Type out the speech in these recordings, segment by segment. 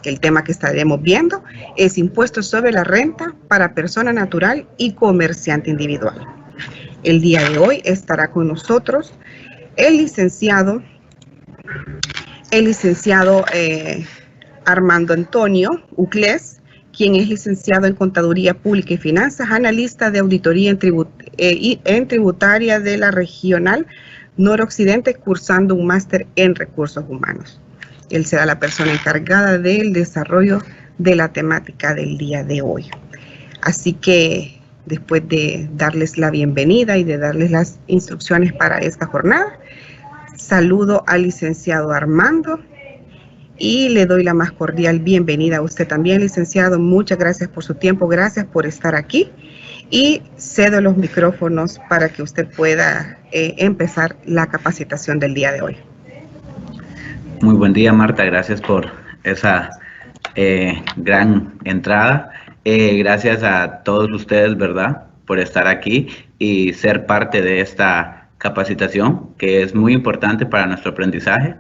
El tema que estaremos viendo es impuestos sobre la renta para persona natural y comerciante individual. El día de hoy estará con nosotros el licenciado Armando Antonio Uclés, quien es licenciado en Contaduría Pública y Finanzas, analista de auditoría en tributaria de la Regional Noroccidente, cursando un máster en Recursos Humanos. Él será la persona encargada del desarrollo de la temática del día de hoy. Así que, después de darles la bienvenida y de darles las instrucciones para esta jornada, saludo al licenciado Armando y le doy la más cordial bienvenida a usted también, licenciado. Muchas gracias por su tiempo, gracias por estar aquí y cedo los micrófonos para que usted pueda empezar la capacitación del día de hoy. Muy buen día, Marta, gracias por esa gran entrada. Gracias a todos ustedes, ¿verdad?, por estar aquí y ser parte de esta capacitación, que es muy importante para nuestro aprendizaje.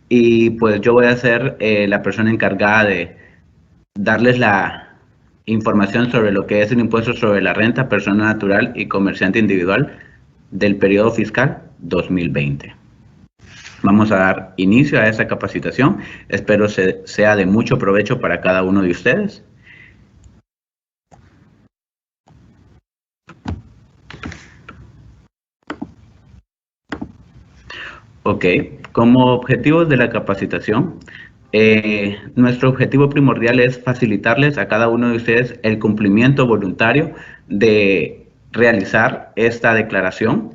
Y pues yo voy a ser la persona encargada de darles la información sobre lo que es el impuesto sobre la renta, persona natural y comerciante individual del periodo fiscal 2020. Vamos a dar inicio a esta capacitación. Espero sea de mucho provecho para cada uno de ustedes. Ok, como objetivos de la capacitación, nuestro objetivo primordial es facilitarles a cada uno de ustedes el cumplimiento voluntario de realizar esta declaración,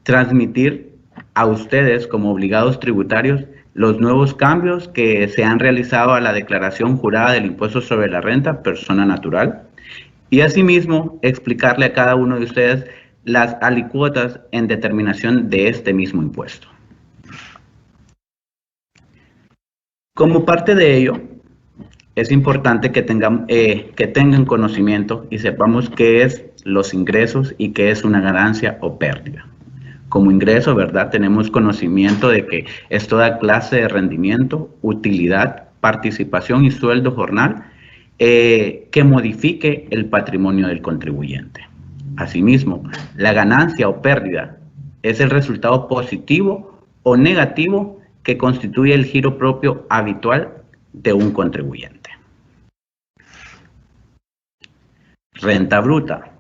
transmitir a ustedes como obligados tributarios los nuevos cambios que se han realizado a la declaración jurada del impuesto sobre la renta persona natural y asimismo explicarle a cada uno de ustedes las alícuotas en determinación de este mismo impuesto. Como parte de ello, es importante que tengan conocimiento y sepamos qué es los ingresos y qué es una ganancia o pérdida. Como ingreso, ¿verdad?, tenemos conocimiento de que es toda clase de rendimiento, utilidad, participación y sueldo jornal que modifique el patrimonio del contribuyente. Asimismo, la ganancia o pérdida es el resultado positivo o negativo que constituye el giro propio habitual de un contribuyente. Renta bruta.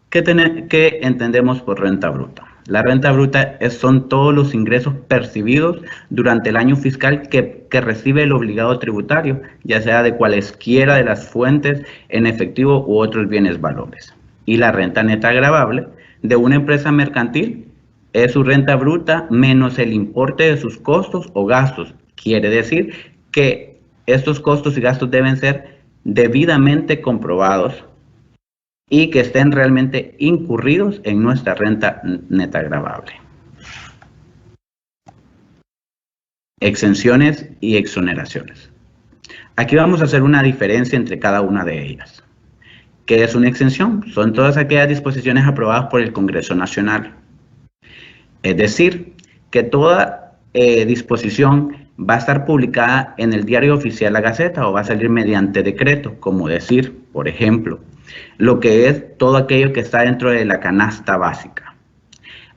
¿Qué entendemos por renta bruta? La renta bruta son todos los ingresos percibidos durante el año fiscal que recibe el obligado tributario, ya sea de cualesquiera de las fuentes en efectivo u otros bienes valores. Y la renta neta gravable de una empresa mercantil es su renta bruta menos el importe de sus costos o gastos. Quiere decir que estos costos y gastos deben ser debidamente comprobados y que estén realmente incurridos en nuestra renta neta gravable. Exenciones y exoneraciones. Aquí vamos a hacer una diferencia entre cada una de ellas. ¿Qué es una exención? Son todas aquellas disposiciones aprobadas por el Congreso Nacional. Es decir, que toda disposición va a estar publicada en el Diario Oficial La Gaceta o va a salir mediante decreto, como decir, por ejemplo, lo que es todo aquello que está dentro de la canasta básica.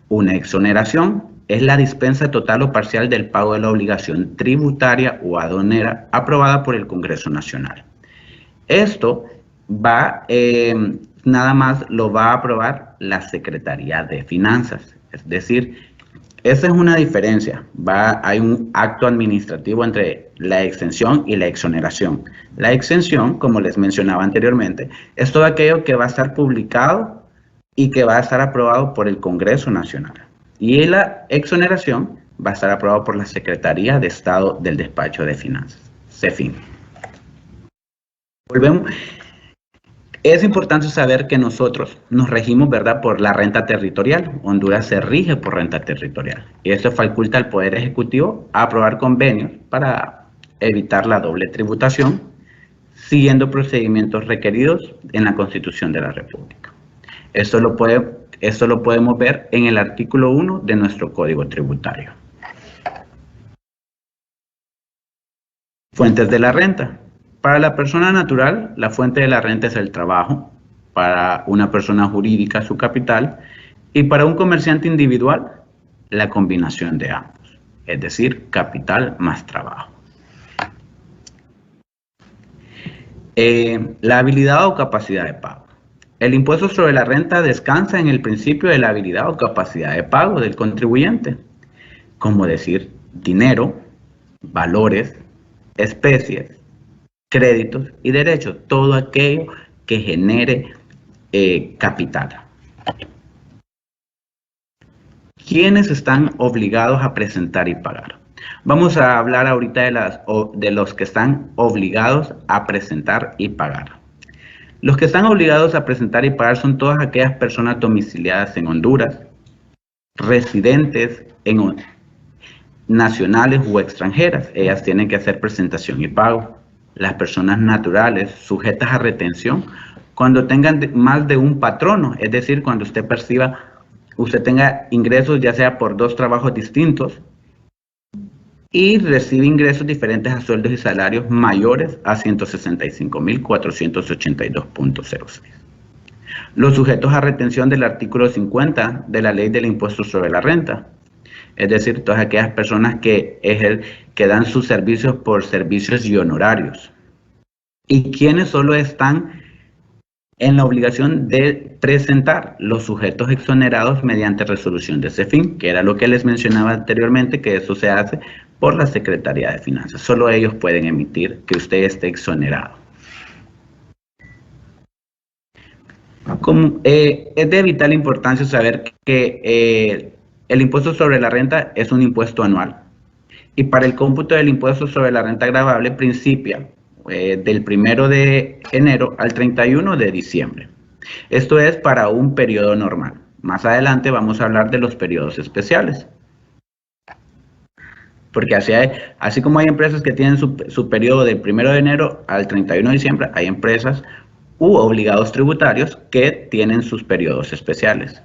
Una exoneración es la dispensa total o parcial del pago de la obligación tributaria o aduanera aprobada por el Congreso Nacional. Esto nada más lo va a aprobar la Secretaría de Finanzas, es decir, esa es una diferencia. Hay un acto administrativo entre la exención y la exoneración. La exención, como les mencionaba anteriormente, es todo aquello que va a estar publicado y que va a estar aprobado por el Congreso Nacional. Y la exoneración va a estar aprobado por la Secretaría de Estado del Despacho de Finanzas, CEFIN. Volvemos. Es importante saber que nosotros nos regimos, ¿verdad?, por la renta territorial. Honduras se rige por renta territorial. Y esto faculta al Poder Ejecutivo a aprobar convenios para evitar la doble tributación, siguiendo procedimientos requeridos en la Constitución de la República. Esto lo podemos ver en el artículo 1 de nuestro Código Tributario. Fuentes de la renta. Para la persona natural, la fuente de la renta es el trabajo. Para una persona jurídica, su capital. Y para un comerciante individual, la combinación de ambos, es decir, capital más trabajo. La habilidad o capacidad de pago. El impuesto sobre la renta descansa en el principio de la habilidad o capacidad de pago del contribuyente, como decir dinero, valores, especies, créditos y derechos, todo aquello que genere capital. ¿Quiénes están obligados a presentar y pagar? Vamos a hablar ahorita de los que están obligados a presentar y pagar. Los que están obligados a presentar y pagar son todas aquellas personas domiciliadas en Honduras, residentes nacionales o extranjeras. Ellas tienen que hacer presentación y pago. Las personas naturales sujetas a retención cuando tengan más de un patrono, es decir, cuando usted tenga ingresos ya sea por 2 trabajos distintos y recibe ingresos diferentes a sueldos y salarios mayores a 165.482.06. Los sujetos a retención del artículo 50 de la Ley del Impuesto sobre la Renta, es decir, todas aquellas personas que dan sus servicios por servicios y honorarios. ¿Y quienes solo están en la obligación de presentar? Los sujetos exonerados mediante resolución de ese fin, que era lo que les mencionaba anteriormente, que eso se hace por la Secretaría de Finanzas. Solo ellos pueden emitir que usted esté exonerado. Es de vital importancia saber que el impuesto sobre la renta es un impuesto anual y para el cómputo del impuesto sobre la renta gravable principia del 1 de enero al 31 de diciembre. Esto es para un periodo normal. Más adelante vamos a hablar de los periodos especiales. Porque así como hay empresas que tienen su periodo del 1 de enero al 31 de diciembre, hay empresas u obligados tributarios que tienen sus periodos especiales.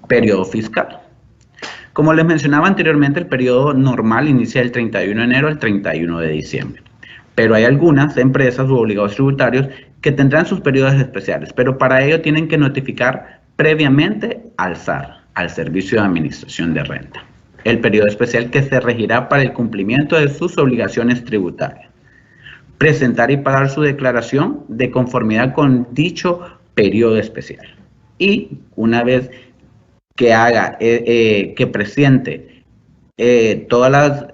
Periodo fiscal. Como les mencionaba anteriormente, el periodo normal inicia del 31 de enero al 31 de diciembre. Pero hay algunas empresas u obligados tributarios que tendrán sus periodos especiales, pero para ello tienen que notificar previamente al SAR, al Servicio de Administración de Renta, el periodo especial que se regirá para el cumplimiento de sus obligaciones tributarias. Presentar y pagar su declaración de conformidad con dicho periodo especial. Y una vez que presente todos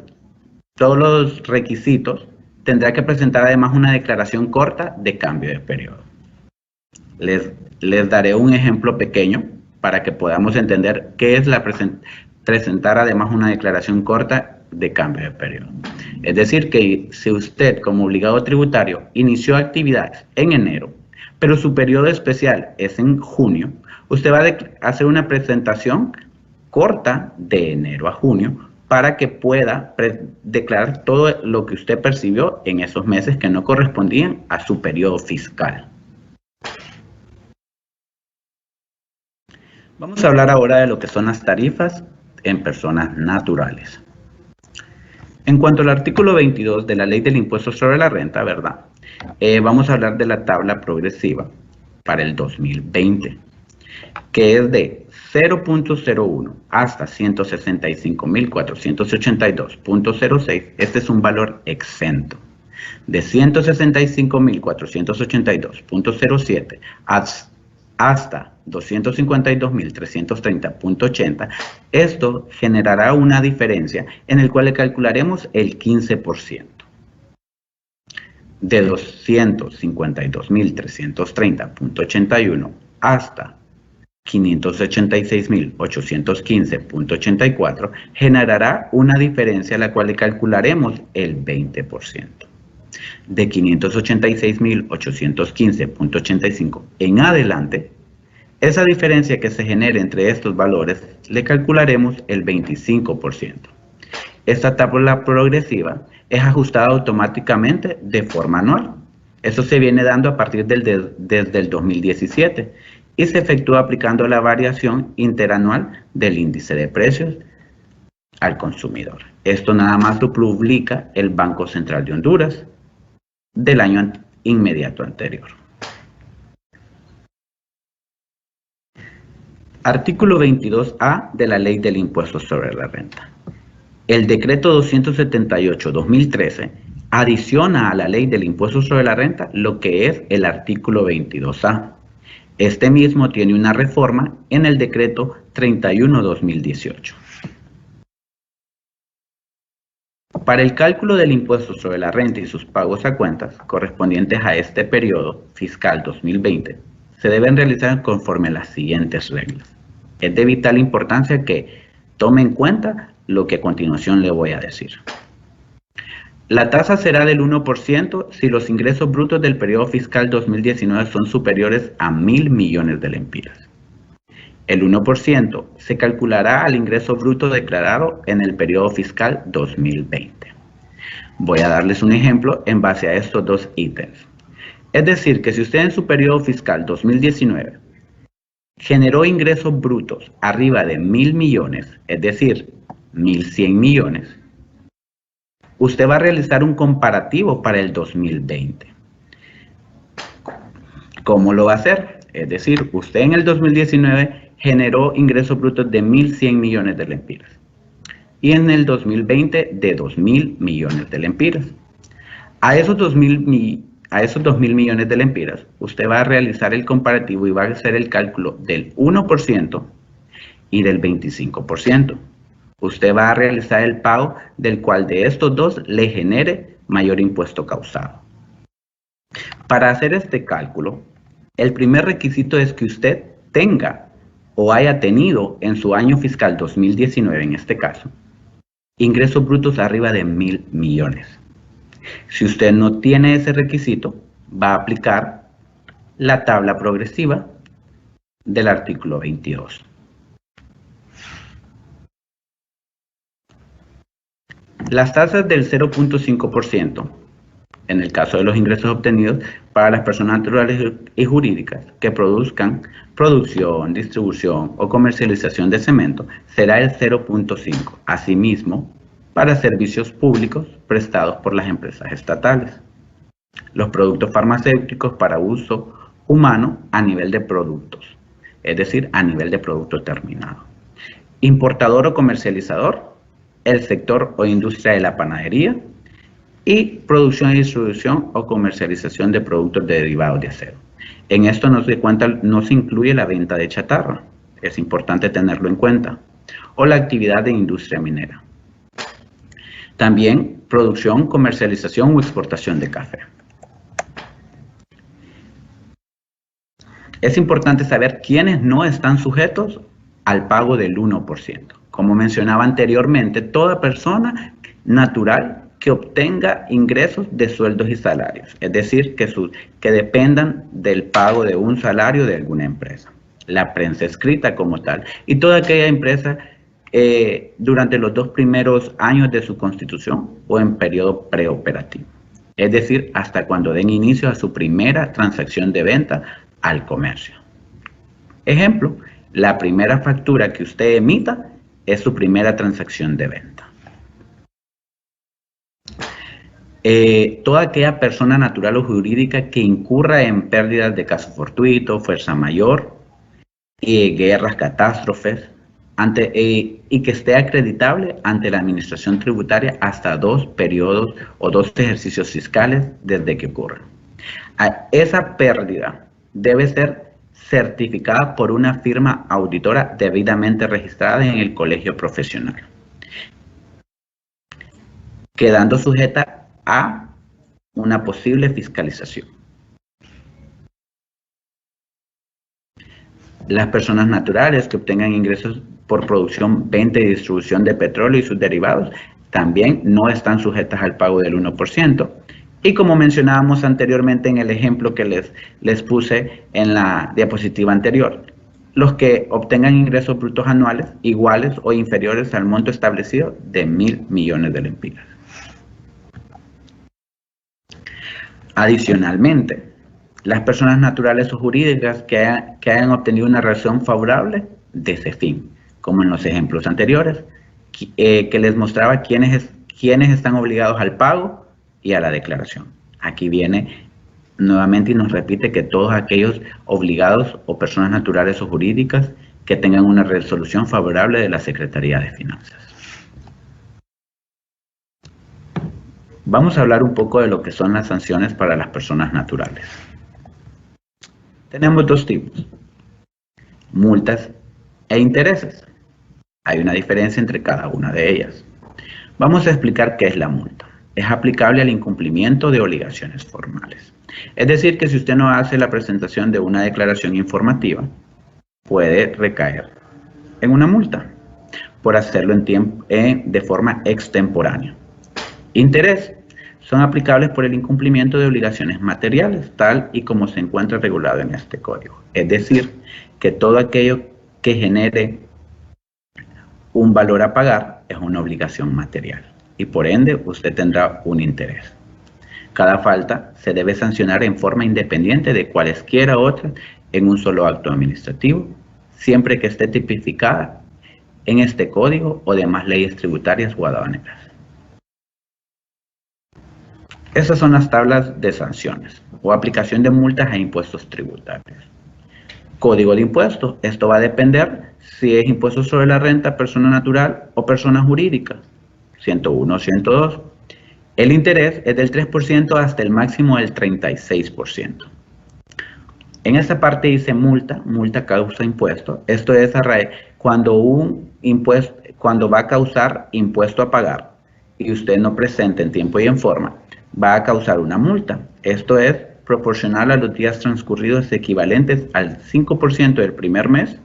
los requisitos, tendrá que presentar además una declaración corta de cambio de periodo. Les daré un ejemplo pequeño para que podamos entender qué es presentar además una declaración corta de cambio de periodo. Es decir, que si usted como obligado tributario inició actividades en enero, pero su periodo especial es en junio, usted va a hacer una presentación corta de enero a junio para que pueda declarar todo lo que usted percibió en esos meses que no correspondían a su periodo fiscal. Vamos a hablar ahora de lo que son las tarifas en personas naturales. En cuanto al artículo 22 de la Ley del Impuesto sobre la Renta, ¿verdad? Vamos a hablar de la tabla progresiva para el 2020, que es de 0.01 hasta 165.482.06. Este es un valor exento. De 165.482.07 hasta 252.330.80, esto generará una diferencia en el cual le calcularemos el 15%. De 252.330.81 hasta 586.815.84 generará una diferencia a la cual le calcularemos el 20%. De 586.815.85 en adelante, esa diferencia que se genere entre estos valores le calcularemos el 25%. Esta tabla progresiva es ajustada automáticamente de forma anual. Eso se viene dando a partir desde el 2017 y se efectúa aplicando la variación interanual del índice de precios al consumidor. Esto nada más lo publica el Banco Central de Honduras del año inmediato anterior. Artículo 22A de la Ley del Impuesto sobre la Renta. El decreto 278/2013 adiciona a la Ley del Impuesto sobre la Renta lo que es el artículo 22A. Este mismo tiene una reforma en el decreto 31/2018. Para el cálculo del impuesto sobre la renta y sus pagos a cuentas correspondientes a este periodo fiscal 2020, se deben realizar conforme a las siguientes reglas. Es de vital importancia que tome en cuenta lo que a continuación le voy a decir. La tasa será del 1% si los ingresos brutos del periodo fiscal 2019 son superiores a 1.000 millones de lempiras. El 1% se calculará al ingreso bruto declarado en el periodo fiscal 2020. Voy a darles un ejemplo en base a estos dos ítems. Es decir, que si usted en su periodo fiscal 2019 generó ingresos brutos arriba de 1.000 millones, es decir, 1.100 millones, usted va a realizar un comparativo para el 2020. ¿Cómo lo va a hacer? Es decir, usted en el 2019 generó ingresos brutos de 1.100 millones de lempiras y en el 2020 de 2.000 millones de lempiras. A esos 2.000 millones de lempiras, usted va a realizar el comparativo y va a hacer el cálculo del 1% y del 25%. Usted va a realizar el pago del cual de estos dos le genere mayor impuesto causado. Para hacer este cálculo, el primer requisito es que usted tenga o haya tenido en su año fiscal 2019, en este caso, ingresos brutos arriba de 1.000 millones. Si usted no tiene ese requisito, va a aplicar la tabla progresiva del artículo 22. Las tasas del 0.5%, en el caso de los ingresos obtenidos para las personas naturales y jurídicas que produzcan producción, distribución o comercialización de cemento, será el 0.5%. Asimismo, para servicios públicos prestados por las empresas estatales. Los productos farmacéuticos para uso humano a nivel de productos, es decir, a nivel de producto terminado. Importador o comercializador, el sector o industria de la panadería y producción y distribución o comercialización de productos derivados de acero. En esto no se incluye la venta de chatarra, es importante tenerlo en cuenta, o la actividad de industria minera. También producción, comercialización o exportación de café. Es importante saber quiénes no están sujetos al pago del 1%. Como mencionaba anteriormente, toda persona natural que obtenga ingresos de sueldos y salarios, es decir, que dependan del pago de un salario de alguna empresa. La prensa escrita como tal y toda aquella empresa durante los 2 primeros años de su constitución o en periodo preoperativo, es decir, hasta cuando den inicio a su primera transacción de venta al comercio. Ejemplo, la primera factura que usted emita es su primera transacción de venta. Toda aquella persona natural o jurídica que incurra en pérdidas de caso fortuito, fuerza mayor, guerras, catástrofes, y que esté acreditable ante la administración tributaria hasta 2 periodos o 2 ejercicios fiscales desde que ocurra. Esa pérdida debe ser certificada por una firma auditora debidamente registrada en el colegio profesional, quedando sujeta a una posible fiscalización. Las personas naturales que obtengan ingresos por producción, venta y distribución de petróleo y sus derivados también no están sujetas al pago del 1%. Y como mencionábamos anteriormente en el ejemplo que les puse en la diapositiva anterior, los que obtengan ingresos brutos anuales iguales o inferiores al monto establecido de 1.000 millones de lempiras. Adicionalmente, las personas naturales o jurídicas que hayan obtenido una relación favorable de ese fin, como en los ejemplos anteriores, que les mostraba quiénes están obligados al pago y a la declaración. Aquí viene nuevamente y nos repite que todos aquellos obligados o personas naturales o jurídicas que tengan una resolución favorable de la Secretaría de Finanzas. Vamos a hablar un poco de lo que son las sanciones para las personas naturales. Tenemos dos tipos: multas e intereses. Hay una diferencia entre cada una de ellas. Vamos a explicar qué es la multa. Es aplicable al incumplimiento de obligaciones formales. Es decir, que si usted no hace la presentación de una declaración informativa, puede recaer en una multa por hacerlo de forma extemporánea. Interés son aplicables por el incumplimiento de obligaciones materiales, tal y como se encuentra regulado en este código. Es decir, que todo aquello que genere un valor a pagar es una obligación material y por ende usted tendrá un interés. Cada falta se debe sancionar en forma independiente de cualesquiera otras en un solo acto administrativo, siempre que esté tipificada en este código o demás leyes tributarias o aduaneras. Esas son las tablas de sanciones o aplicación de multas a impuestos tributarios. Código de impuestos. Esto va a depender si es impuesto sobre la renta, persona natural o persona jurídica. 101 o 102. El interés es del 3% hasta el máximo del 36%. En esta parte dice multa causa impuesto. Esto es cuando cuando va a causar impuesto a pagar y usted no presenta en tiempo y en forma, va a causar una multa. Esto es proporcional a los días transcurridos equivalentes al 5% del primer mes,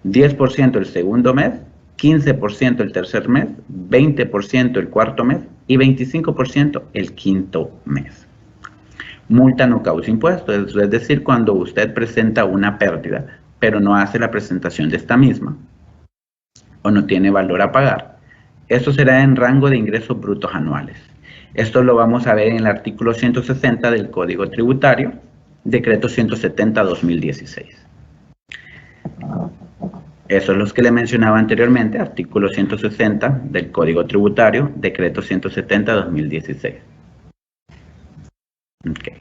10% el segundo mes, 15% el tercer mes, 20% el cuarto mes y 25% el quinto mes. Multa no causa impuesto, es decir, cuando usted presenta una pérdida, pero no hace la presentación de esta misma o no tiene valor a pagar. Esto será en rango de ingresos brutos anuales. Esto lo vamos a ver en el artículo 160 del Código Tributario, decreto 170/2016. Eso es lo que le mencionaba anteriormente, artículo 160 del Código Tributario, decreto 170/2016. Okay.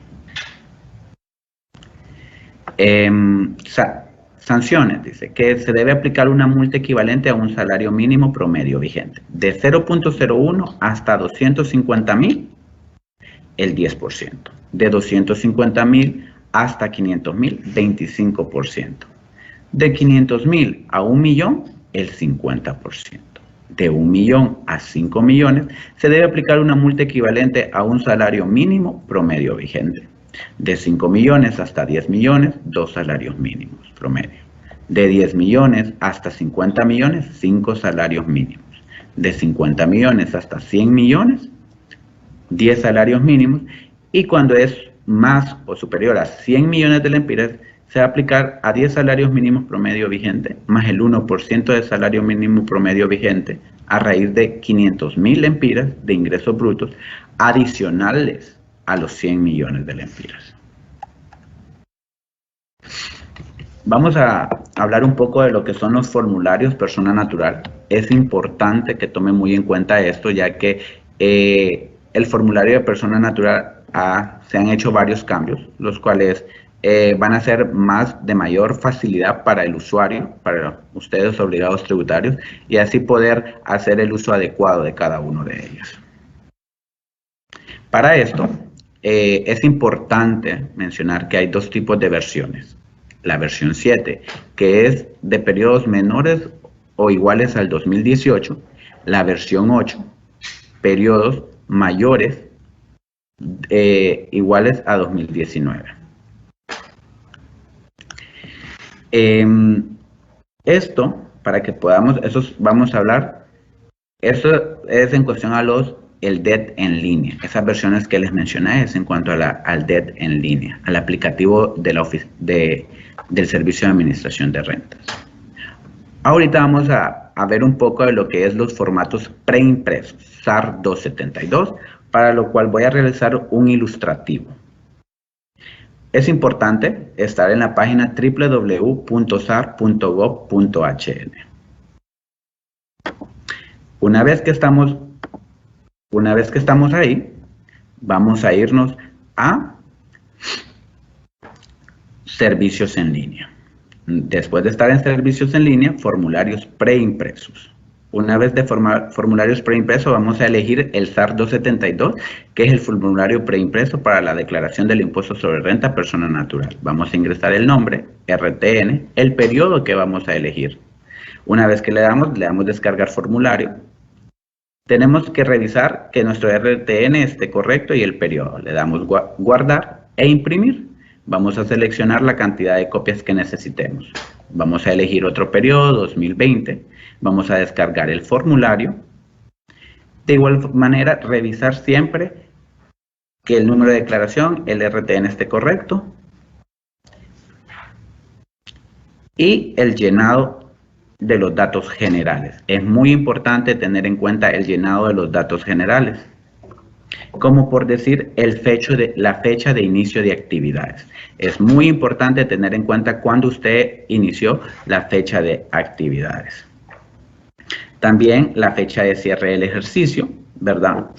Sanciones, dice que se debe aplicar una multa equivalente a un salario mínimo promedio vigente, de 0.01 hasta 250.000, el 10%, de 250.000 hasta 500.000, 25%, de 500.000 a 1 millón, el 50%, de 1 millón a 5 millones, se debe aplicar una multa equivalente a un salario mínimo promedio vigente. De 5 millones hasta 10 millones, 2 salarios mínimos promedio. De 10 millones hasta 50 millones, 5 salarios mínimos. De 50 millones hasta 100 millones, 10 salarios mínimos. Y cuando es más o superior a 100 millones de lempiras, se va a aplicar a 10 salarios mínimos promedio vigente, más el 1% de salario mínimo promedio vigente, a raíz de 500.000 lempiras de ingresos brutos adicionales a los 100 millones de lempiras. Vamos a hablar un poco de lo que son los formularios persona natural. Es importante que tome muy en cuenta esto, ya que el formulario de persona natural se han hecho varios cambios, los cuales van a ser de mayor facilidad para el usuario, para ustedes obligados tributarios, y así poder hacer el uso adecuado de cada uno de ellos. Para esto, es importante mencionar que hay dos tipos de versiones. La versión 7, que es de periodos menores o iguales al 2018. La versión 8, periodos mayores iguales a 2019. Esto, para que podamos, vamos a hablar, eso es en cuestión a el DET en línea. Esas versiones que les mencioné es en cuanto al DET en línea, al aplicativo del Servicio de Administración de Rentas. Ahorita vamos a ver un poco de lo que es los formatos preimpresos, SAR 272, para lo cual voy a realizar un ilustrativo. Es importante estar en la página www.sar.gov.hn. Una vez que estamos ahí, vamos a irnos a servicios en línea. Después de estar en servicios en línea, formularios preimpresos. Una vez de formularios preimpresos, vamos a elegir el SAR 272, que es el formulario preimpreso para la declaración del impuesto sobre renta persona natural. Vamos a ingresar el nombre, RTN, el periodo que vamos a elegir. Una vez que le damos descargar formulario. Tenemos que revisar que nuestro RTN esté correcto y el periodo. Le damos guardar e imprimir. Vamos a seleccionar la cantidad de copias que necesitemos. Vamos a elegir otro periodo, 2020. Vamos a descargar el formulario. De igual manera, revisar siempre que el número de declaración, el RTN, esté correcto. Y el llenado de los datos generales. Es muy importante tener en cuenta el llenado de los datos generales, como por decir la fecha de inicio de actividades. Es muy importante tener en cuenta cuándo usted inició la fecha de actividades. También la fecha de cierre del ejercicio, ¿verdad?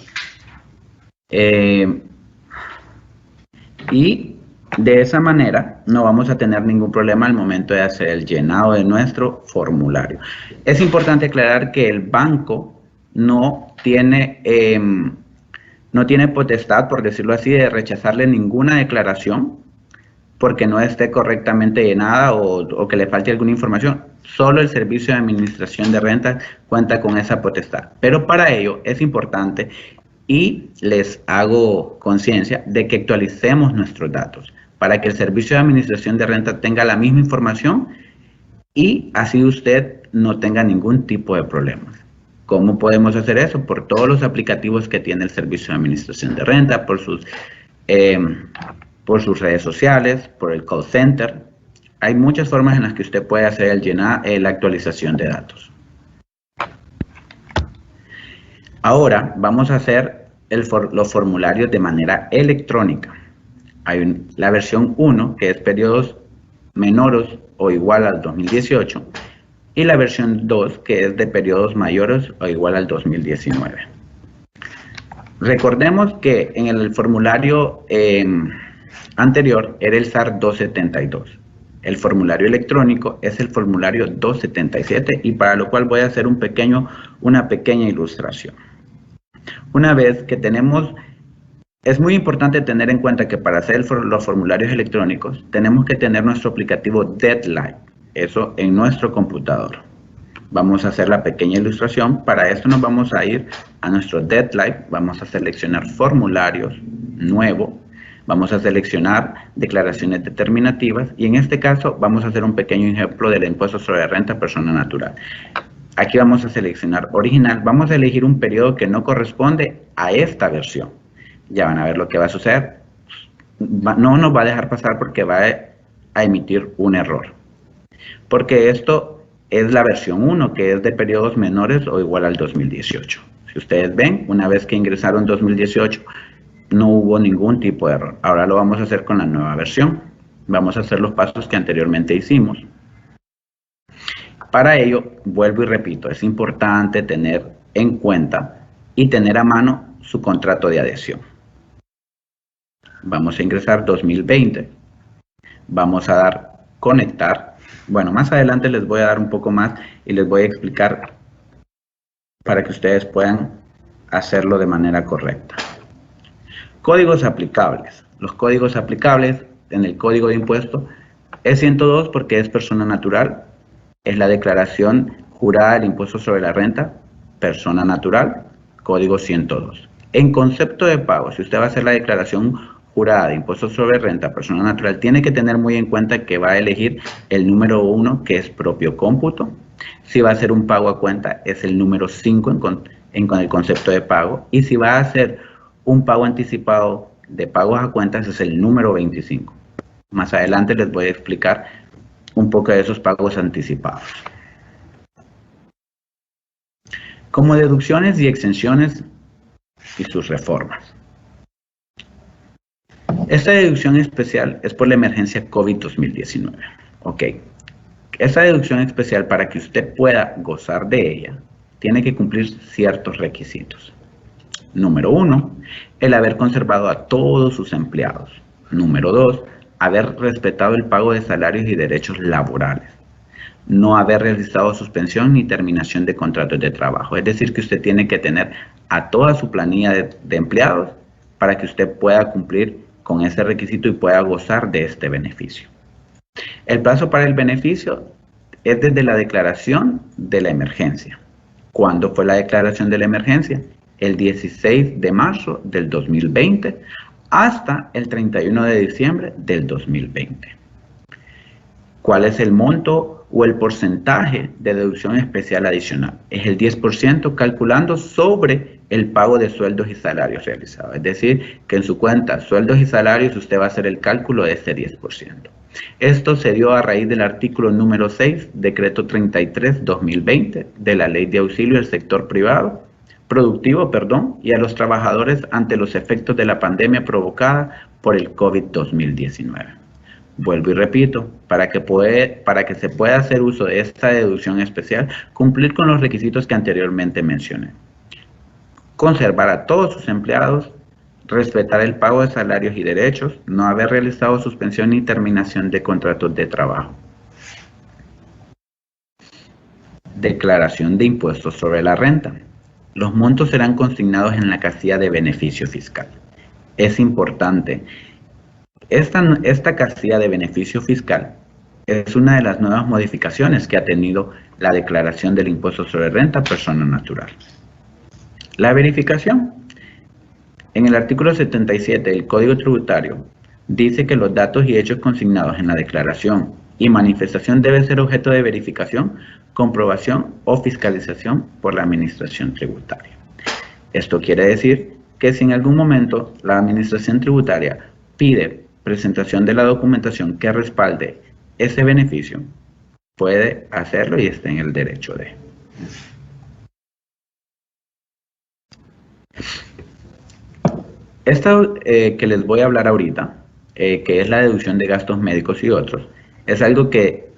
Y de esa manera no vamos a tener ningún problema al momento de hacer el llenado de nuestro formulario. Es importante aclarar que el banco no tiene potestad, por decirlo así, de rechazarle ninguna declaración porque no esté correctamente llenada o que le falte alguna información. Solo el Servicio de Administración de Rentas cuenta con esa potestad. Pero para ello es importante, y les hago conciencia de que actualicemos nuestros datos para que el Servicio de Administración de Renta tenga la misma información y así usted no tenga ningún tipo de problemas. ¿Cómo podemos hacer eso? Por todos los aplicativos que tiene el Servicio de Administración de Renta, por sus redes sociales, por el call center. Hay muchas formas en las que usted puede hacer la actualización de datos. Ahora vamos a hacer los formularios de manera electrónica. Hay la versión 1, que es periodos menores o igual al 2018, y la versión 2, que es de periodos mayores o igual al 2019. Recordemos que en el formulario anterior era el SAR 272. El formulario electrónico es el formulario 277 y para lo cual voy a hacer una pequeña ilustración. Una vez que tenemos, es muy importante tener en cuenta que para hacer los formularios electrónicos tenemos que tener nuestro aplicativo Deadline, eso en nuestro computador. Vamos a hacer la pequeña ilustración. Para esto nos vamos a ir a nuestro Deadline, vamos a seleccionar formularios, nuevo, vamos a seleccionar declaraciones determinativas y en este caso vamos a hacer un pequeño ejemplo del impuesto sobre renta persona natural. Aquí vamos a seleccionar original, vamos a elegir un periodo que no corresponde a esta versión. Ya van a ver lo que va a suceder. No nos va a dejar pasar porque va a emitir un error. Porque esto es la versión 1, que es de periodos menores o igual al 2018. Si ustedes ven, una vez que ingresaron 2018, no hubo ningún tipo de error. Ahora lo vamos a hacer con la nueva versión. Vamos a hacer los pasos que anteriormente hicimos. Para ello, vuelvo y repito, es importante tener en cuenta y tener a mano su contrato de adhesión. Vamos a ingresar 2020. Vamos a dar conectar. Bueno, más adelante les voy a dar un poco más y les voy a explicar para que ustedes puedan hacerlo de manera correcta. Códigos aplicables. Los códigos aplicables en el código de impuesto es 102 porque es persona natural. Es la declaración jurada del impuesto sobre la renta, persona natural, código 102. En concepto de pago, si usted va a hacer la declaración jurada de impuesto sobre renta, persona natural, tiene que tener muy en cuenta que va a elegir el número 1, que es propio cómputo. Si va a hacer un pago a cuenta, es el número 5 con el concepto de pago. Y si va a hacer un pago anticipado de pagos a cuentas, es el número 25. Más adelante les voy a explicar un poco de esos pagos anticipados. Como deducciones y exenciones y sus reformas. Esta deducción especial es por la emergencia COVID-2019. Ok. Esta deducción especial, para que usted pueda gozar de ella, tiene que cumplir ciertos requisitos. Número 1, el haber conservado a todos sus empleados. Número 2, haber respetado el pago de salarios y derechos laborales. No haber realizado suspensión ni terminación de contratos de trabajo. Es decir, que usted tiene que tener a toda su planilla de empleados para que usted pueda cumplir con ese requisito y pueda gozar de este beneficio. El plazo para el beneficio es desde la declaración de la emergencia. ¿Cuándo fue la declaración de la emergencia? El 16 de marzo del 2020 hasta el 31 de diciembre del 2020. ¿Cuál es el monto o el porcentaje de deducción especial adicional? Es el 10% calculando sobre el pago de sueldos y salarios realizados. Es decir, que en su cuenta sueldos y salarios usted va a hacer el cálculo de ese 10%. Esto se dio a raíz del artículo número 6, decreto 33/2020 de la Ley de Auxilio al Sector Productivo, y a los trabajadores ante los efectos de la pandemia provocada por el COVID-2019. Vuelvo y repito, para que se pueda hacer uso de esta deducción especial, cumplir con los requisitos que anteriormente mencioné. Conservar a todos sus empleados, respetar el pago de salarios y derechos, no haber realizado suspensión ni terminación de contratos de trabajo. Declaración de impuestos sobre la renta. Los montos serán consignados en la casilla de beneficio fiscal. Es importante. Esta casilla de beneficio fiscal es una de las nuevas modificaciones que ha tenido la declaración del impuesto sobre renta persona natural. La verificación. En el artículo 77 del Código Tributario dice que los datos y hechos consignados en la declaración y manifestación deben ser objeto de verificación, comprobación o fiscalización por la Administración Tributaria. Esto quiere decir que si en algún momento la Administración Tributaria pide presentación de la documentación que respalde ese beneficio, puede hacerlo y está en el derecho de. Esto que les voy a hablar ahorita, que es la deducción de gastos médicos y otros, es algo que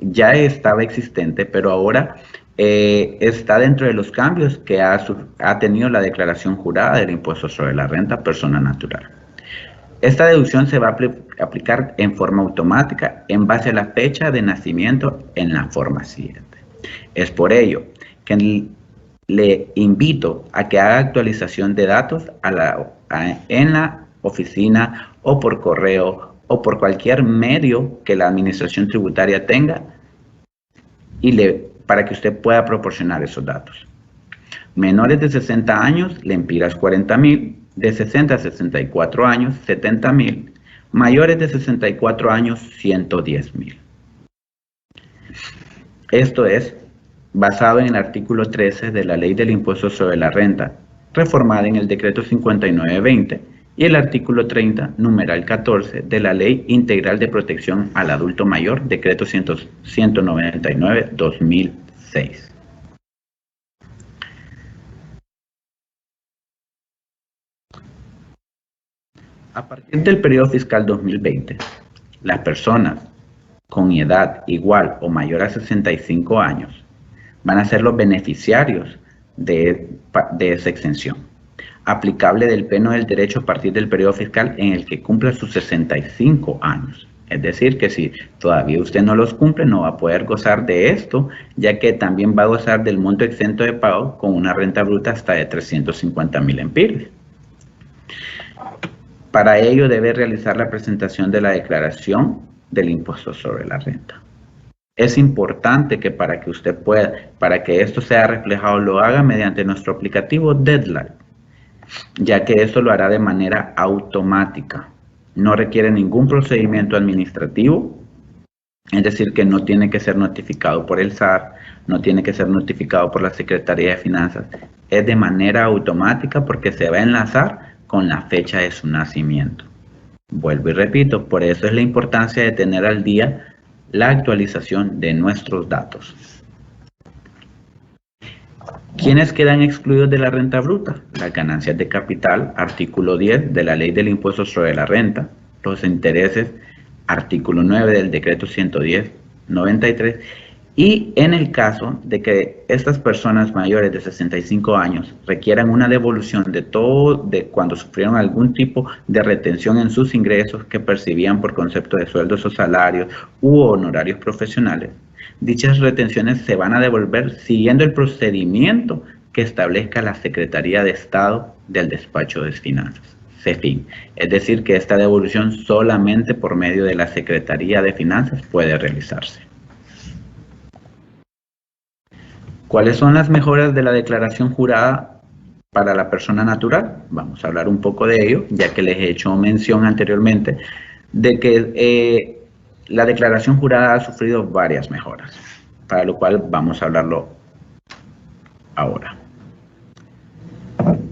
ya estaba existente, pero ahora está dentro de los cambios que ha tenido la declaración jurada del impuesto sobre la renta persona natural. Esta deducción se va a aplicar en forma automática en base a la fecha de nacimiento en la forma siguiente. Es por ello que le invito a que haga actualización de datos en la oficina o por correo o por cualquier medio que la Administración Tributaria tenga para que usted pueda proporcionar esos datos. Menores de 60 años, lempiras 40,000, de 60 a 64 años, 70,000, mayores de 64 años, 110,000. Esto es basado en el artículo 13 de la Ley del Impuesto sobre la Renta, reformada en el Decreto 59/20, y el artículo 30, numeral 14, de la Ley Integral de Protección al Adulto Mayor, Decreto 199/2006. A partir del periodo fiscal 2020, las personas con edad igual o mayor a 65 años van a ser los beneficiarios de esa exención, aplicable del pleno del derecho a partir del periodo fiscal en el que cumpla sus 65 años. Es decir, que si todavía usted no los cumple, no va a poder gozar de esto, ya que también va a gozar del monto exento de pago con una renta bruta hasta de 350,000 empiras. Para ello debe realizar la presentación de la declaración del impuesto sobre la renta. Es importante que para que esto sea reflejado, lo haga mediante nuestro aplicativo Deadline, ya que esto lo hará de manera automática. No requiere ningún procedimiento administrativo, es decir, que no tiene que ser notificado por el SAR, no tiene que ser notificado por la Secretaría de Finanzas. Es de manera automática porque se va a enlazar con la fecha de su nacimiento. Vuelvo y repito, por eso es la importancia de tener al día la actualización de nuestros datos. ¿Quiénes quedan excluidos de la renta bruta? Las ganancias de capital, artículo 10 de la Ley del Impuesto sobre la Renta, los intereses, artículo 9 del Decreto 110/93, Y en el caso de que estas personas mayores de 65 años requieran una devolución de todo, de cuando sufrieron algún tipo de retención en sus ingresos que percibían por concepto de sueldos o salarios u honorarios profesionales, dichas retenciones se van a devolver siguiendo el procedimiento que establezca la Secretaría de Estado del Despacho de Finanzas, CEFIN. Es decir, que esta devolución solamente por medio de la Secretaría de Finanzas puede realizarse. ¿Cuáles son las mejoras de la declaración jurada para la persona natural? Vamos a hablar un poco de ello, ya que les he hecho mención anteriormente de que la declaración jurada ha sufrido varias mejoras, para lo cual vamos a hablarlo ahora.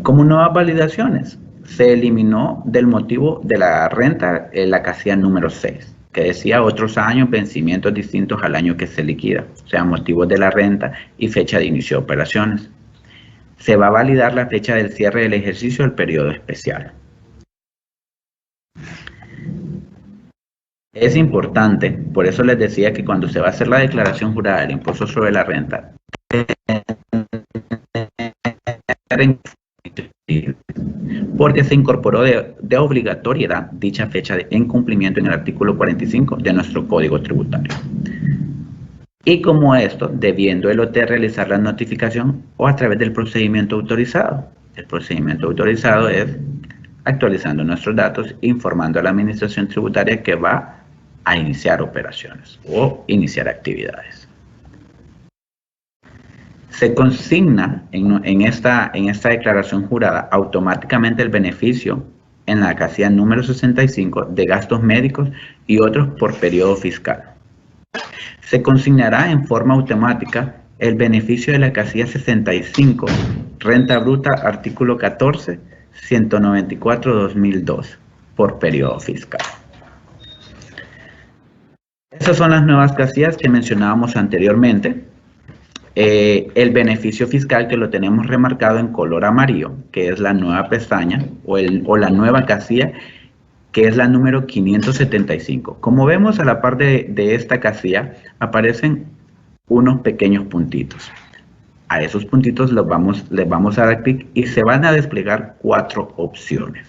Como nuevas validaciones, se eliminó del motivo de la renta la casilla número 6, que decía otros años, vencimientos distintos al año que se liquida, o sea, motivos de la renta y fecha de inicio de operaciones. Se va a validar la fecha del cierre del ejercicio del periodo especial. Es importante, por eso les decía que cuando se va a hacer la declaración jurada del impuesto sobre la renta, porque se incorporó de obligatoriedad dicha fecha en cumplimiento en el artículo 45 de nuestro Código Tributario. Y como esto, debiendo el OT realizar la notificación o a través del procedimiento autorizado. El procedimiento autorizado es actualizando nuestros datos, informando a la administración tributaria que va a iniciar operaciones o iniciar actividades. Se consigna en esta declaración jurada automáticamente el beneficio en la casilla número 65 de gastos médicos y otros por periodo fiscal. Se consignará en forma automática el beneficio de la casilla 65, renta bruta, artículo 14, 194-2002, por periodo fiscal. Esas son las nuevas casillas que mencionábamos anteriormente. El beneficio fiscal, que lo tenemos remarcado en color amarillo, que es la nueva pestaña o la nueva casilla, que es la número 575. Como vemos, a la par de esta casilla aparecen unos pequeños puntitos. A esos puntitos les vamos a dar clic y se van a desplegar 4 opciones.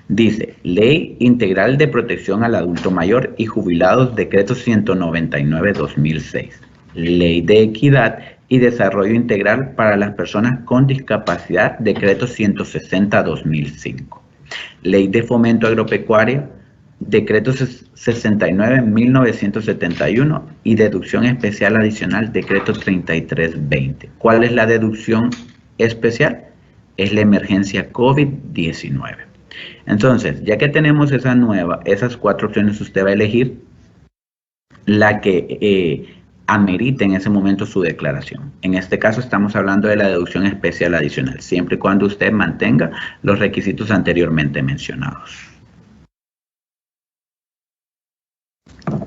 Dice, Ley Integral de Protección al Adulto Mayor y Jubilados, Decreto 199-2006. Ley de Equidad y Desarrollo Integral para las Personas con Discapacidad, Decreto 160-2005. Ley de Fomento Agropecuario, Decreto 69-1971 y Deducción Especial Adicional, Decreto 33-20. ¿Cuál es la deducción especial? Es la emergencia COVID-19. Entonces, ya que tenemos esas 4 opciones, usted va a elegir la que amerite en ese momento su declaración. En este caso estamos hablando de la deducción especial adicional, siempre y cuando usted mantenga los requisitos anteriormente mencionados.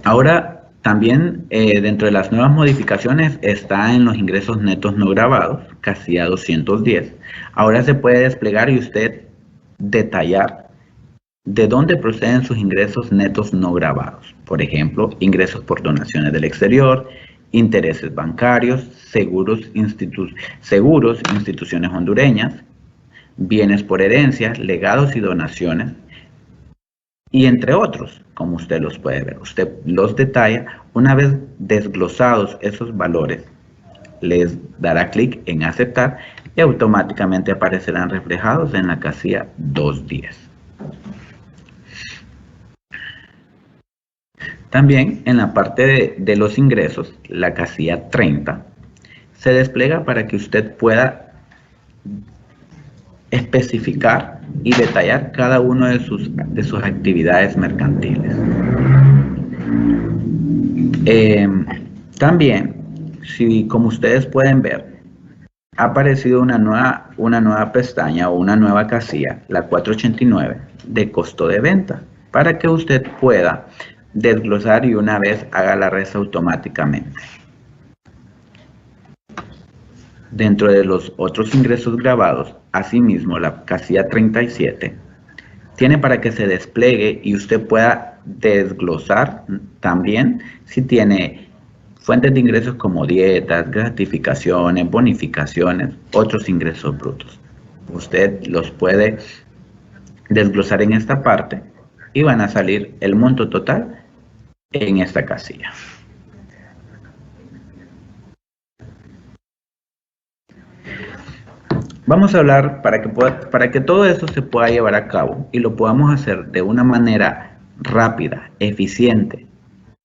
Ahora, también dentro de las nuevas modificaciones está en los ingresos netos no grabados, casilla 210. Ahora se puede desplegar y usted detallar de dónde proceden sus ingresos netos no grabados. Por ejemplo, ingresos por donaciones del exterior, intereses bancarios, seguros, instituciones hondureñas, bienes por herencias, legados y donaciones, y entre otros, como usted los puede ver. Usted los detalla. Una vez desglosados esos valores, les dará clic en aceptar y automáticamente aparecerán reflejados en la casilla 210. También en la parte de los ingresos, la casilla 30 se despliega para que usted pueda especificar y detallar cada uno de sus actividades mercantiles. También, si como ustedes pueden ver, ha aparecido una nueva pestaña o una nueva casilla, la 489, de costo de venta, para que usted pueda desglosar y una vez haga la resta automáticamente. Dentro de los otros ingresos grabados, asimismo, la casilla 37 tiene para que se despliegue y usted pueda desglosar también si tiene fuentes de ingresos como dietas, gratificaciones, bonificaciones, otros ingresos brutos. Usted los puede desglosar en esta parte y van a salir el monto total en esta casilla. Vamos a hablar para que todo esto se pueda llevar a cabo y lo podamos hacer de una manera rápida, eficiente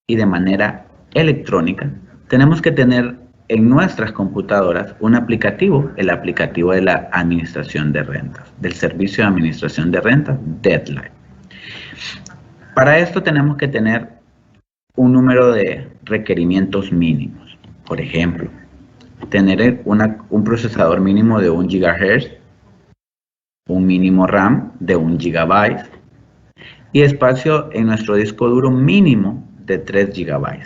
y de manera electrónica. Tenemos que tener en nuestras computadoras un aplicativo, el aplicativo de la administración de rentas, del servicio de administración de rentas, Deadline. Para esto tenemos que tener un número de requerimientos mínimos. Por ejemplo, tener un procesador mínimo de 1 GHz, un mínimo RAM de 1 GB y espacio en nuestro disco duro mínimo de 3 GB.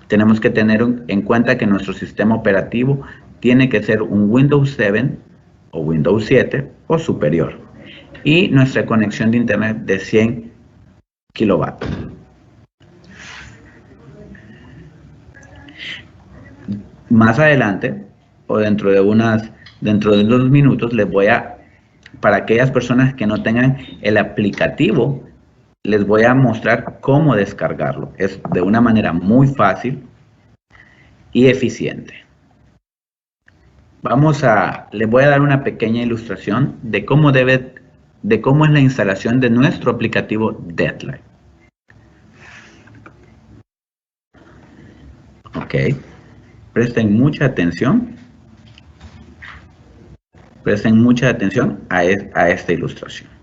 Tenemos que tener en cuenta que nuestro sistema operativo tiene que ser un Windows 7 o Windows 7 o superior y nuestra conexión de internet de 100 kilovatios. Más adelante, o dentro de unos minutos, para aquellas personas que no tengan el aplicativo, les voy a mostrar cómo descargarlo. Es de una manera muy fácil y eficiente. Les voy a dar una pequeña ilustración de cómo es la instalación de nuestro aplicativo Deadline. Ok. Presten mucha atención a esta ilustración.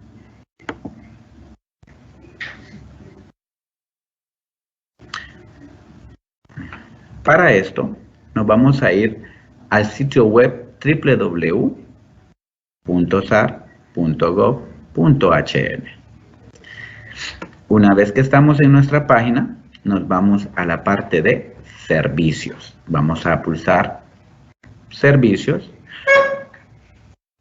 Para esto, nos vamos a ir al sitio web www.sar.gov.hl. Una vez que estamos en nuestra página, nos vamos a la parte de servicios. Vamos a pulsar servicios.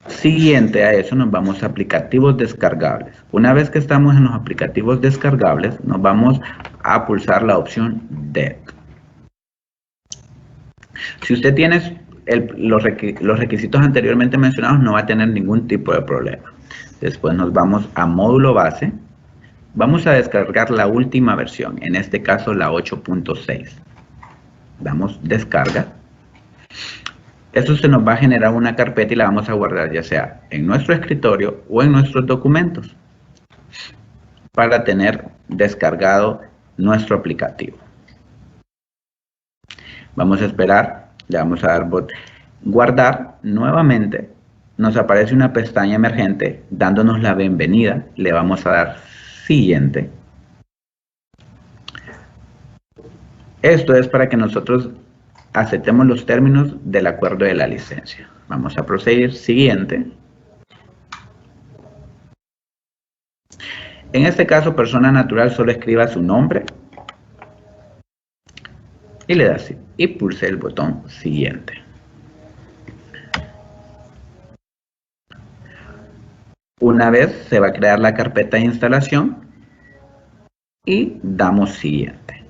Siguiente a eso nos vamos a aplicativos descargables. Una vez que estamos en los aplicativos descargables, nos vamos a pulsar la opción DEC. Si usted tiene los requisitos anteriormente mencionados, no va a tener ningún tipo de problema. Después nos vamos a módulo base. Vamos a descargar la última versión, en este caso la 8.6. Damos descarga. Esto se nos va a generar una carpeta y la vamos a guardar ya sea en nuestro escritorio o en nuestros documentos para tener descargado nuestro aplicativo. Vamos a esperar, le vamos a dar guardar. Nuevamente nos aparece una pestaña emergente dándonos la bienvenida. Le vamos a dar siguiente. Esto es para que nosotros aceptemos los términos del acuerdo de la licencia. Vamos a proceder siguiente. En este caso, persona natural, solo escriba su nombre y le da así y pulse el botón siguiente. Una vez se va a crear la carpeta de instalación y damos siguiente.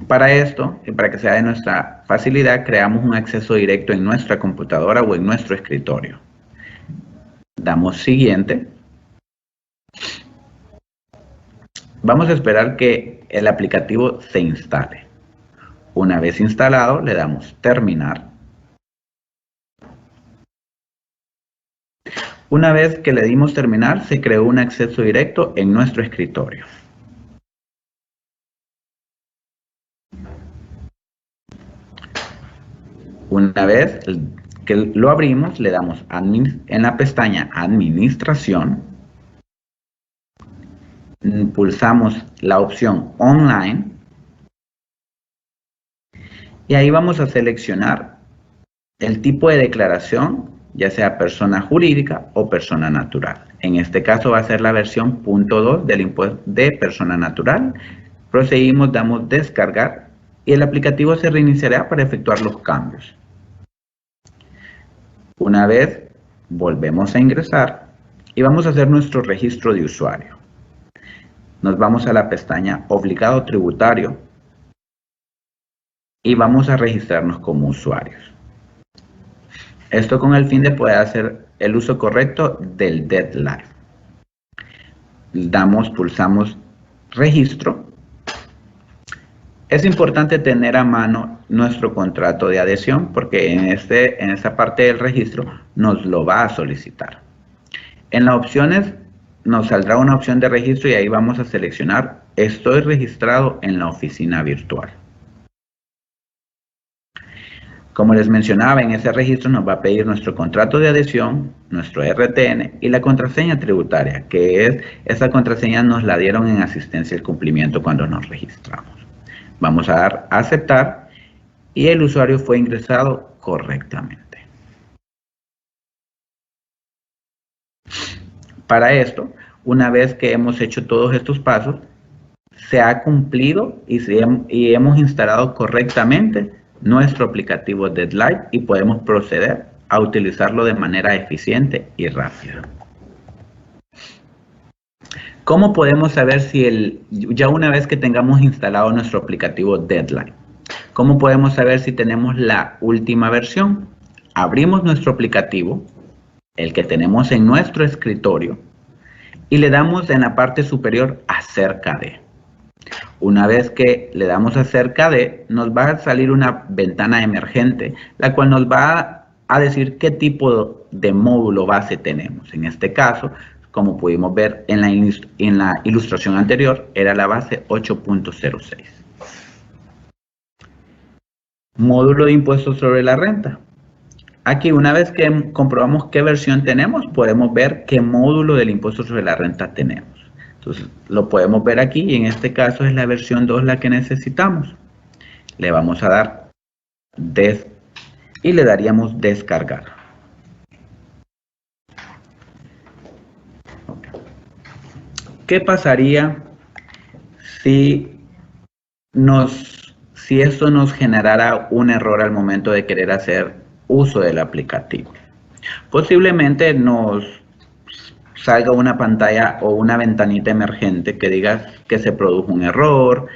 Para esto, y para que sea de nuestra facilidad, creamos un acceso directo en nuestra computadora o en nuestro escritorio. Damos siguiente. Vamos a esperar que el aplicativo se instale. Una vez instalado, le damos terminar. Una vez que le dimos terminar, se creó un acceso directo en nuestro escritorio. Una vez que lo abrimos, le damos en la pestaña Administración, pulsamos la opción Online y ahí vamos a seleccionar el tipo de declaración, ya sea persona jurídica o persona natural. En este caso va a ser la versión .2 del impuesto de persona natural. Procedimos, damos descargar y el aplicativo se reiniciará para efectuar los cambios. Una vez volvemos a ingresar y vamos a hacer nuestro registro de usuario. Nos vamos a la pestaña Obligado Tributario y vamos a registrarnos como usuarios. Esto con el fin de poder hacer el uso correcto del deadline. Pulsamos registro. Es importante tener a mano nuestro contrato de adhesión porque en esta parte del registro nos lo va a solicitar. En las opciones nos saldrá una opción de registro y ahí vamos a seleccionar estoy registrado en la oficina virtual. Como les mencionaba, en ese registro nos va a pedir nuestro contrato de adhesión, nuestro RTN y la contraseña tributaria, que esa contraseña nos la dieron en asistencia al cumplimiento cuando nos registramos. Vamos a dar a aceptar y el usuario fue ingresado correctamente. Para esto, una vez que hemos hecho todos estos pasos, se ha cumplido y hemos instalado correctamente nuestro aplicativo Deadline y podemos proceder a utilizarlo de manera eficiente y rápida. ¿Cómo podemos saber si ya una vez que tengamos instalado nuestro aplicativo Deadline? ¿Cómo podemos saber si tenemos la última versión? Abrimos nuestro aplicativo, el que tenemos en nuestro escritorio, y le damos en la parte superior acerca de. Una vez que le damos acerca de, nos va a salir una ventana emergente, la cual nos va a decir qué tipo de módulo base tenemos. En este caso, como pudimos ver en la ilustración anterior, era la base 8.06. Módulo de impuestos sobre la renta. Aquí, una vez que comprobamos qué versión tenemos, podemos ver qué módulo del impuesto sobre la renta tenemos. Entonces, lo podemos ver aquí y en este caso es la versión 2 la que necesitamos. Le vamos a dar y le daríamos descargar. ¿Qué pasaría si esto nos generara un error al momento de querer hacer uso del aplicativo? Posiblemente nos salga una pantalla o una ventanita emergente que diga que se produjo un error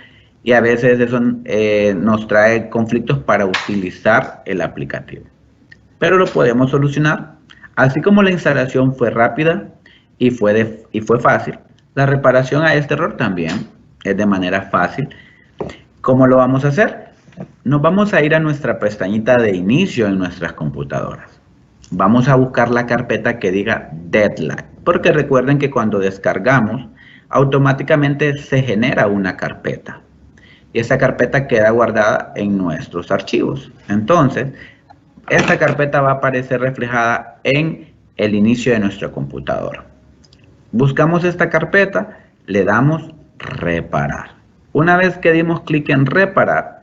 y a veces eso nos trae conflictos para utilizar el aplicativo. Pero lo podemos solucionar. Así como la instalación fue rápida y fue fácil, la reparación a este error también es de manera fácil. ¿Cómo lo vamos a hacer? Nos vamos a ir a nuestra pestañita de inicio en nuestras computadoras. Vamos a buscar la carpeta que diga Deadline, porque recuerden que cuando descargamos, automáticamente se genera una carpeta. Y esa carpeta queda guardada en nuestros archivos. Entonces, esta carpeta va a aparecer reflejada en el inicio de nuestra computadora. Buscamos esta carpeta, le damos reparar. Una vez que dimos clic en reparar,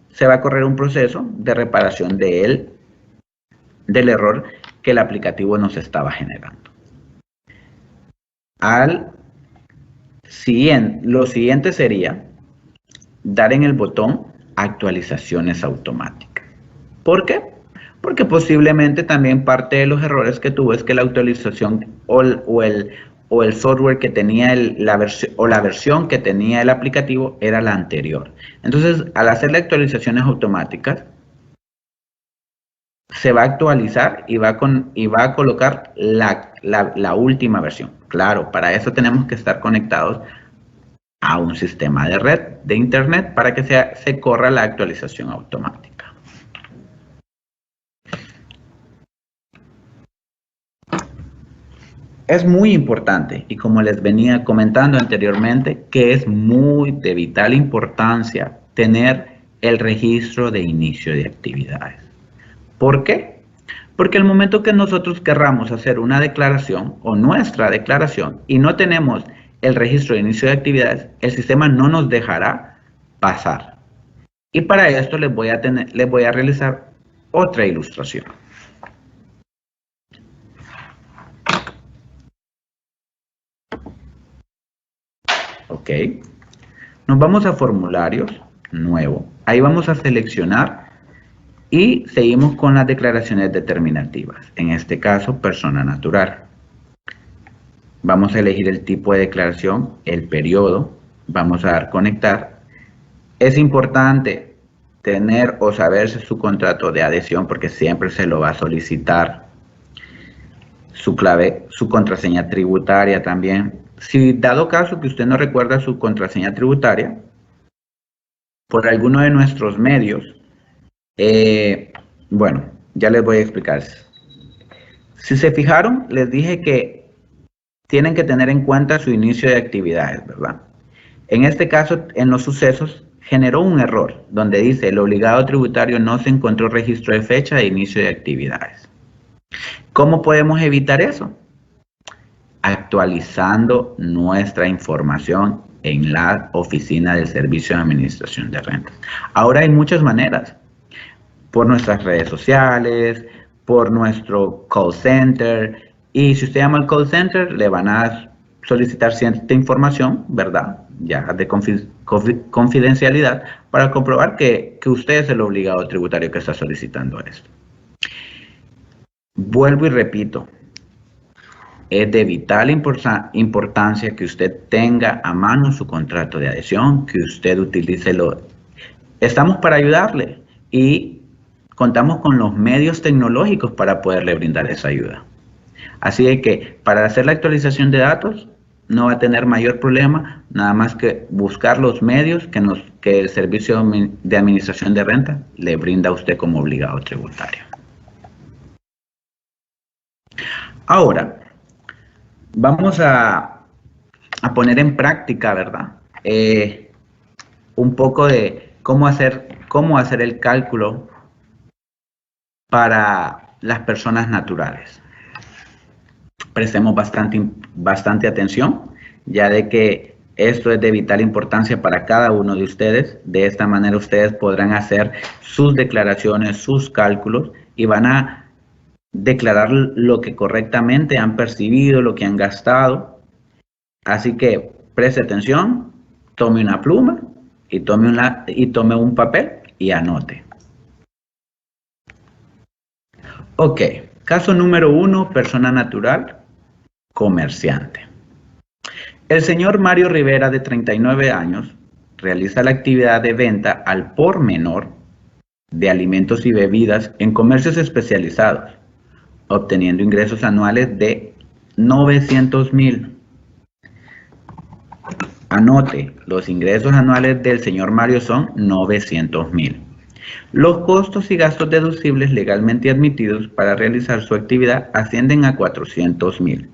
se va a correr un proceso de reparación del error que el aplicativo nos estaba generando. Lo siguiente sería dar en el botón actualizaciones automáticas. ¿Por qué? Porque posiblemente también parte de los errores que tuvo es que la actualización o el software que tenía la versión que tenía el aplicativo era la anterior. Entonces, al hacerle actualizaciones automáticas, se va a actualizar y va a colocar la última versión. Claro, para eso tenemos que estar conectados a un sistema de red de internet para que se corra la actualización automática. Es muy importante, y como les venía comentando anteriormente, que es muy de vital importancia tener el registro de inicio de actividades. ¿Por qué? Porque el momento que nosotros querramos hacer una declaración o nuestra declaración y no tenemos el registro de inicio de actividades, el sistema no nos dejará pasar. Y para esto les voy a realizar otra ilustración. Ok. Nos vamos a formularios, nuevo. Ahí vamos a seleccionar y seguimos con las declaraciones determinativas. En este caso, persona natural. Vamos a elegir el tipo de declaración, el periodo. Vamos a dar conectar. Es importante tener o saberse su contrato de adhesión, porque siempre se lo va a solicitar, su clave, su contraseña tributaria también. Si dado caso que usted no recuerda su contraseña tributaria, por alguno de nuestros medios, bueno, ya les voy a explicar. Si se fijaron, les dije que tienen que tener en cuenta su inicio de actividades, ¿verdad? En este caso, en los sucesos, generó un error donde dice el obligado tributario no se encontró registro de fecha de inicio de actividades. ¿Cómo podemos evitar eso? Actualizando nuestra información en la oficina del Servicio de Administración de Rentas. Ahora hay muchas maneras, por nuestras redes sociales, por nuestro call center, y si usted llama al call center le van a solicitar cierta información, ¿verdad? Ya de confidencialidad, para comprobar que usted es el obligado tributario que está solicitando esto. Vuelvo y repito, es de vital importancia que usted tenga a mano su contrato de adhesión, que usted utilice Estamos para ayudarle y contamos con los medios tecnológicos para poderle brindar esa ayuda. Así que para hacer la actualización de datos no va a tener mayor problema, nada más que buscar los medios que el Servicio de Administración de Renta le brinda a usted como obligado tributario. Ahora, vamos a poner en práctica, ¿verdad? Un poco de cómo hacer el cálculo para las personas naturales. Prestemos bastante atención, ya de que esto es de vital importancia para cada uno de ustedes. De esta manera ustedes podrán hacer sus declaraciones, sus cálculos y van a declarar lo que correctamente han percibido, lo que han gastado. Así que preste atención, tome una pluma y tome un papel y anote. Ok, caso número 1, persona natural, comerciante. El señor Mario Rivera, de 39 años, realiza la actividad de venta al por menor de alimentos y bebidas en comercios especializados, obteniendo ingresos anuales de 900,000. Anote, los ingresos anuales del señor Mario son 900,000. Los costos y gastos deducibles legalmente admitidos para realizar su actividad ascienden a 400,000.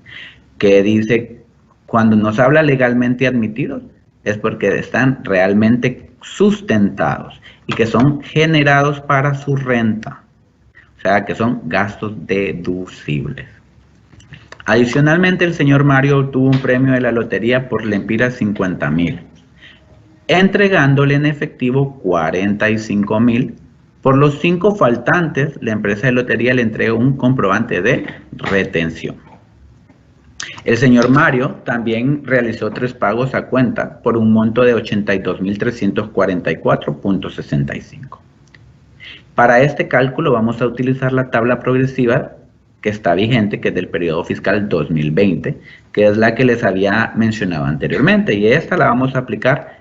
¿Qué dice? Cuando nos habla legalmente admitidos, es porque están realmente sustentados y que son generados para su renta. O sea, que son gastos deducibles. Adicionalmente, el señor Mario obtuvo un premio de la lotería por lempiras 50,000, entregándole en efectivo 45,000. Por los 5 faltantes, la empresa de lotería le entrega un comprobante de retención. El señor Mario también realizó 3 pagos a cuenta por un monto de 82,344,65. Para este cálculo vamos a utilizar la tabla progresiva que está vigente, que es del periodo fiscal 2020, que es la que les había mencionado anteriormente, y esta la vamos a aplicar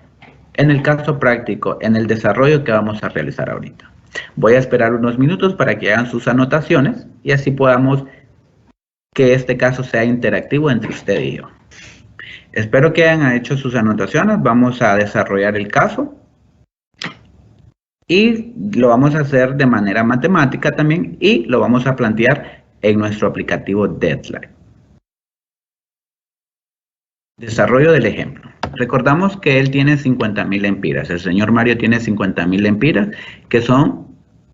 en el caso práctico, en el desarrollo que vamos a realizar ahorita. Voy a esperar unos minutos para que hagan sus anotaciones y así podamos que este caso sea interactivo entre usted y yo. Espero que hayan hecho sus anotaciones. Vamos a desarrollar el caso y lo vamos a hacer de manera matemática también y lo vamos a plantear en nuestro aplicativo Deadline. Desarrollo del ejemplo. Recordamos que él tiene 50,000 lempiras. El señor Mario tiene 50,000 lempiras, que son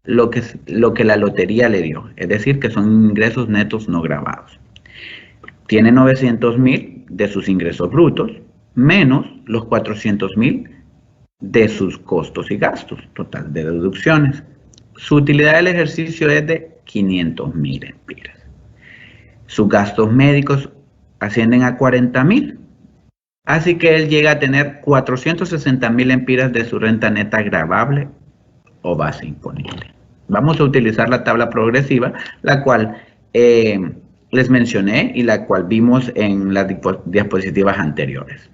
lo que la lotería le dio. Es decir, que son ingresos netos no gravados. Tiene 900,000 de sus ingresos brutos, menos los 400,000 de sus costos y gastos, total de deducciones. Su utilidad del ejercicio es de 500,000 lempiras. Sus gastos médicos ascienden a 40,000. Así que él llega a tener 460,000 lempiras de su renta neta gravable o base imponible. Vamos a utilizar la tabla progresiva, la cual les mencioné y la cual vimos en las diapositivas anteriores.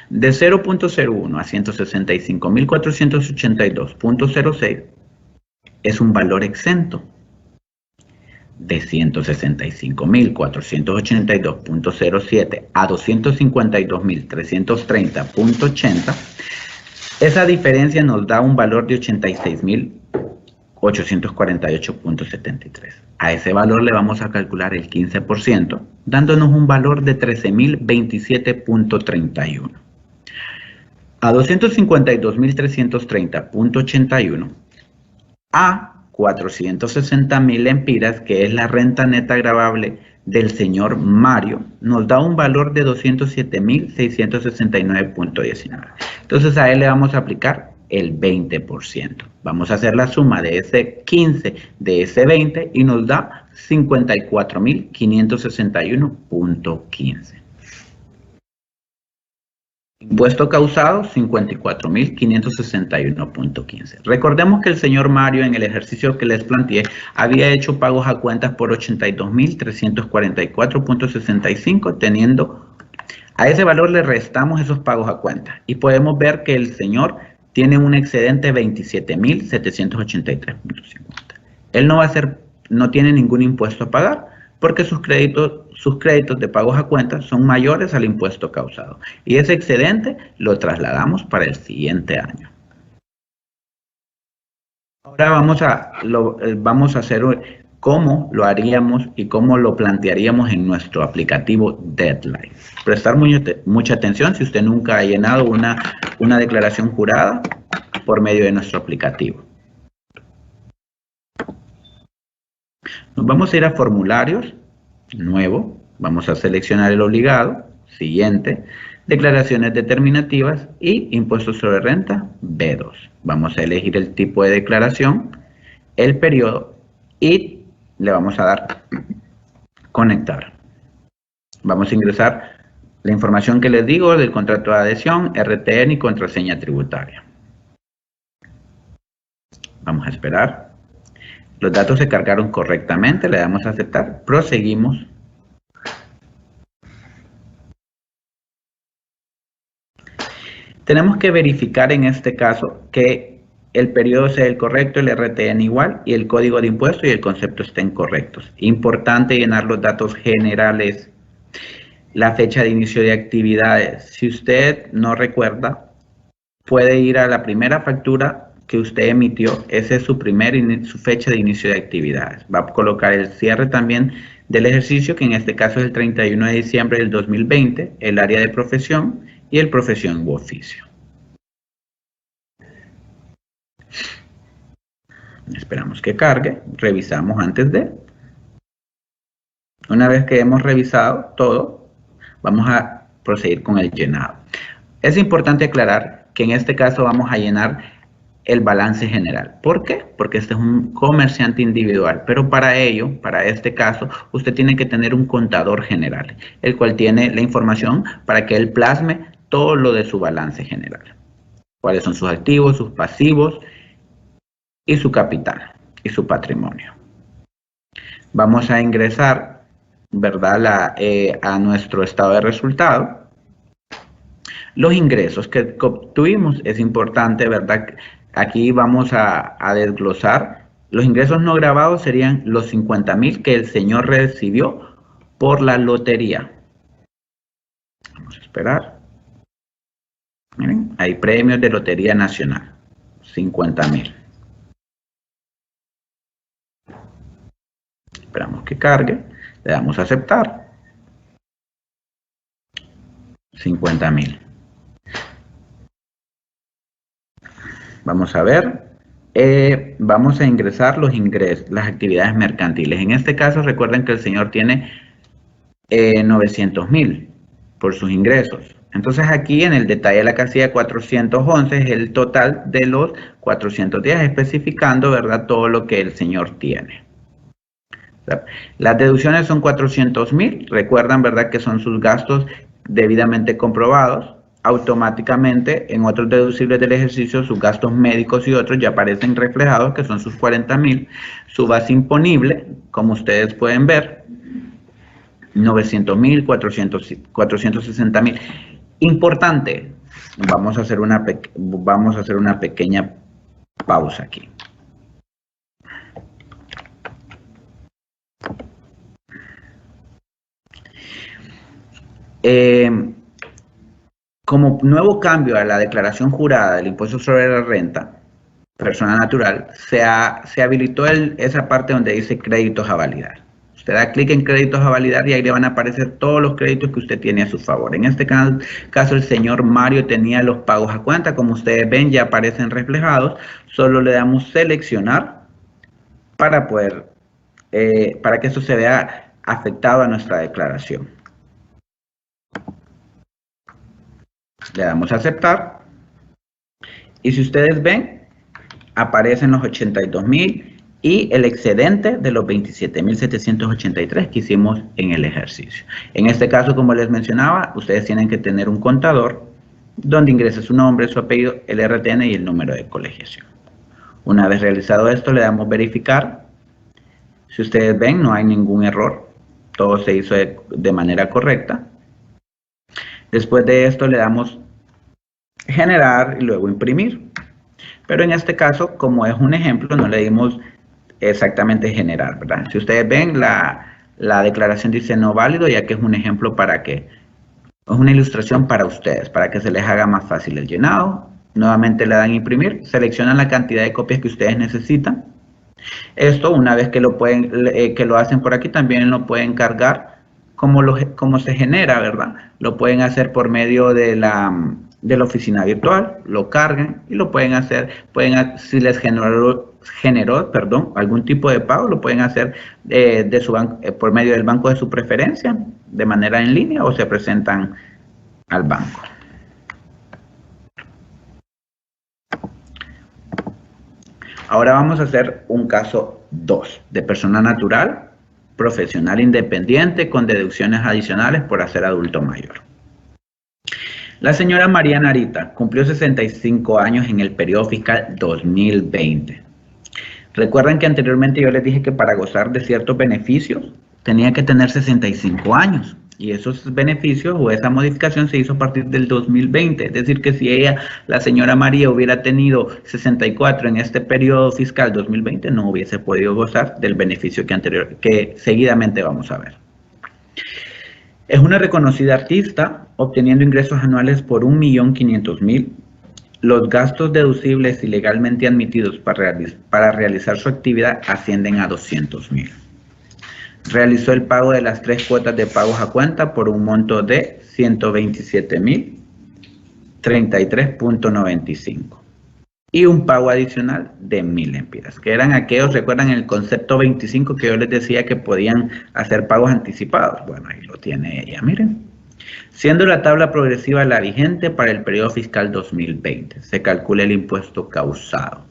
De 0.01 a 165.482.06 es un valor exento. De 165.482.07 a 252.330.80, esa diferencia nos da un valor de 86.848.73. A ese valor le vamos a calcular el 15%, dándonos un valor de 13.027.31. A 252.330.81, a 460.000 lempiras, que es la renta neta gravable del señor Mario, nos da un valor de 207.669.19. Entonces a él le vamos a aplicar el 20%. Vamos a hacer la suma de ese 15 de ese 20 y nos da 54.561.15. Impuesto causado, 54.561.15. Recordemos que el señor Mario, en el ejercicio que les planteé, había hecho pagos a cuentas por 82.344.65, teniendo a ese valor le restamos esos pagos a cuentas y podemos ver que el señor tiene un excedente de 27.783.50. Él no tiene ningún impuesto a pagar, porque sus créditos de pagos a cuentas son mayores al impuesto causado. Y ese excedente lo trasladamos para el siguiente año. Ahora vamos a hacer cómo lo haríamos y cómo lo plantearíamos en nuestro aplicativo Deadline. Prestar mucha atención si usted nunca ha llenado una declaración jurada por medio de nuestro aplicativo. Nos vamos a ir a formularios, nuevo, vamos a seleccionar el obligado, siguiente, declaraciones determinativas y impuestos sobre renta, B2. Vamos a elegir el tipo de declaración, el periodo y le vamos a dar conectar. Vamos a ingresar la información que les digo del contrato de adhesión, RTN y contraseña tributaria. Vamos a esperar. Los datos se cargaron correctamente, le damos a aceptar, proseguimos. Tenemos que verificar en este caso que el periodo sea el correcto, el RTN igual y el código de impuesto y el concepto estén correctos. Importante llenar los datos generales, la fecha de inicio de actividades. Si usted no recuerda, puede ir a la primera factura que usted emitió, esa es su fecha de inicio de actividades. Va a colocar el cierre también del ejercicio, que en este caso es el 31 de diciembre del 2020, el área de profesión y el profesión u oficio. Esperamos que cargue, revisamos antes de. Una vez que hemos revisado todo, vamos a proseguir con el llenado. Es importante aclarar que en este caso vamos a llenar el balance general. ¿Por qué? Porque este es un comerciante individual, pero para ello, para este caso, usted tiene que tener un contador general, el cual tiene la información para que él plasme todo lo de su balance general. Cuáles son sus activos, sus pasivos y su capital y su patrimonio. Vamos a ingresar, ¿verdad?, a nuestro estado de resultado. Los ingresos que obtuvimos, es importante, ¿verdad? Aquí vamos a desglosar. Los ingresos no grabados serían los 50,000 que el señor recibió por la lotería. Vamos a esperar. Miren, hay premios de Lotería Nacional, 50,000. Esperamos que cargue, le damos a aceptar. 50,000. Vamos a ver, vamos a ingresar las actividades mercantiles. En este caso, recuerden que el señor tiene 900,000 por sus ingresos. Entonces aquí en el detalle de la casilla 411 es el total de los 410, especificando, ¿verdad?, todo lo que el señor tiene. Las deducciones son 400,000, recuerdan, ¿verdad?, que son sus gastos debidamente comprobados. Automáticamente en otros deducibles del ejercicio, sus gastos médicos y otros ya aparecen reflejados, que son sus 40,000. Su base imponible, como ustedes pueden ver, 900,000, 460,000. Importante, vamos a hacer una pequeña pausa aquí. Como nuevo cambio a la declaración jurada del impuesto sobre la renta personal natural, se habilitó esa parte donde dice créditos a validar. Usted da clic en créditos a validar y ahí le van a aparecer todos los créditos que usted tiene a su favor. En este caso, el señor Mario tenía los pagos a cuenta. Como ustedes ven, ya aparecen reflejados. Solo le damos seleccionar para que eso se vea afectado a nuestra declaración. Le damos a aceptar. Y si ustedes ven, aparecen los 82,000 y el excedente de los 27,783 que hicimos en el ejercicio. En este caso, como les mencionaba, ustedes tienen que tener un contador donde ingrese su nombre, su apellido, el RTN y el número de colegiación. Una vez realizado esto, le damos verificar. Si ustedes ven, no hay ningún error. Todo se hizo de manera correcta. Después de esto, le damos generar y luego imprimir. Pero en este caso, como es un ejemplo, no le dimos exactamente generar, ¿verdad? Si ustedes ven, la declaración dice no válido, ya que es un ejemplo es una ilustración para ustedes, para que se les haga más fácil el llenado. Nuevamente le dan imprimir, seleccionan la cantidad de copias que ustedes necesitan. Esto, una vez que lo hacen por aquí, también lo pueden cargar como se genera, ¿verdad? Lo pueden hacer por medio de la oficina virtual, lo cargan y lo pueden hacer, si les generó algún tipo de pago, lo pueden hacer por medio del banco de su preferencia, de manera en línea, o se presentan al banco. Ahora vamos a hacer un caso 2 de persona natural, profesional independiente con deducciones adicionales por ser adulto mayor. La señora María Narita cumplió 65 años en el periodo fiscal 2020. Recuerden que anteriormente yo les dije que para gozar de ciertos beneficios tenía que tener 65 años. Y esos beneficios o esa modificación se hizo a partir del 2020. Es decir, que si la señora María, hubiera tenido 64 en este periodo fiscal 2020, no hubiese podido gozar del beneficio que seguidamente vamos a ver. Es una reconocida artista, obteniendo ingresos anuales por 1.500.000. Los gastos deducibles y legalmente admitidos para realizar su actividad ascienden a 200.000. Realizó el pago de las 3 cuotas de pagos a cuenta por un monto de 127.033.95 y un pago adicional de 1.000 lempiras, que eran aquellos, recuerdan el concepto 25 que yo les decía que podían hacer pagos anticipados. Bueno, ahí lo tiene ella, miren. Siendo la tabla progresiva la vigente para el periodo fiscal 2020, se calcula el impuesto causado.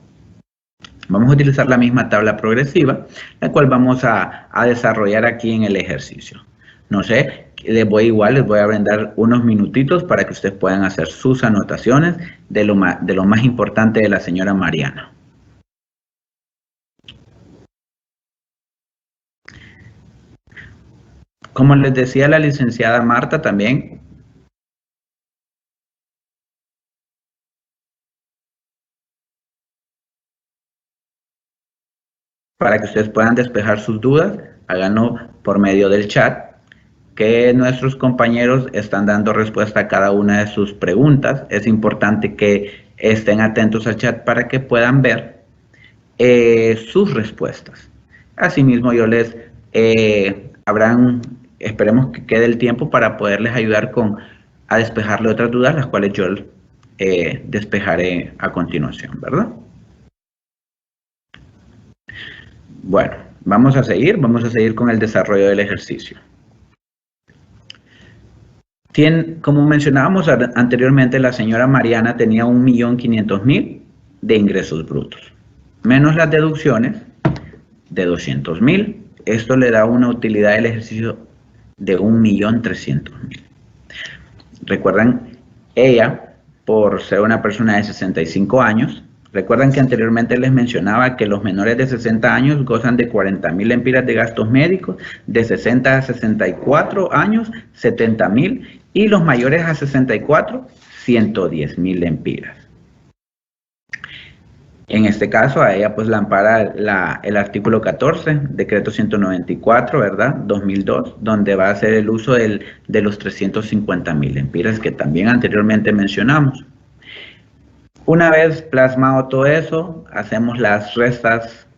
Vamos a utilizar la misma tabla progresiva, la cual vamos a desarrollar aquí en el ejercicio. No sé, les voy a brindar unos minutitos para que ustedes puedan hacer sus anotaciones de lo más importante de la señora Mariana. Como les decía la licenciada Marta también, para que ustedes puedan despejar sus dudas, háganlo por medio del chat, que nuestros compañeros están dando respuesta a cada una de sus preguntas. Es importante que estén atentos al chat para que puedan ver sus respuestas. Asimismo, esperemos que quede el tiempo para poderles ayudar a despejarle otras dudas, las cuales yo despejaré a continuación, ¿verdad? Bueno, vamos a seguir con el desarrollo del ejercicio. Como mencionábamos anteriormente, la señora Mariana tenía 1.500.000 de ingresos brutos, menos las deducciones de 200.000. Esto le da una utilidad del ejercicio de 1.300.000. Recuerdan, ella, por ser una persona de 65 años, Recuerdan que anteriormente les mencionaba que los menores de 60 años gozan de 40.000 lempiras de gastos médicos, de 60 a 64 años, 70.000, y los mayores a 64, 110.000 lempiras. En este caso, a ella pues la ampara el artículo 14, decreto 194, ¿verdad? 2002, donde va a ser el uso de los 350.000 lempiras que también anteriormente mencionamos. Una vez plasmado todo eso, hacemos las restas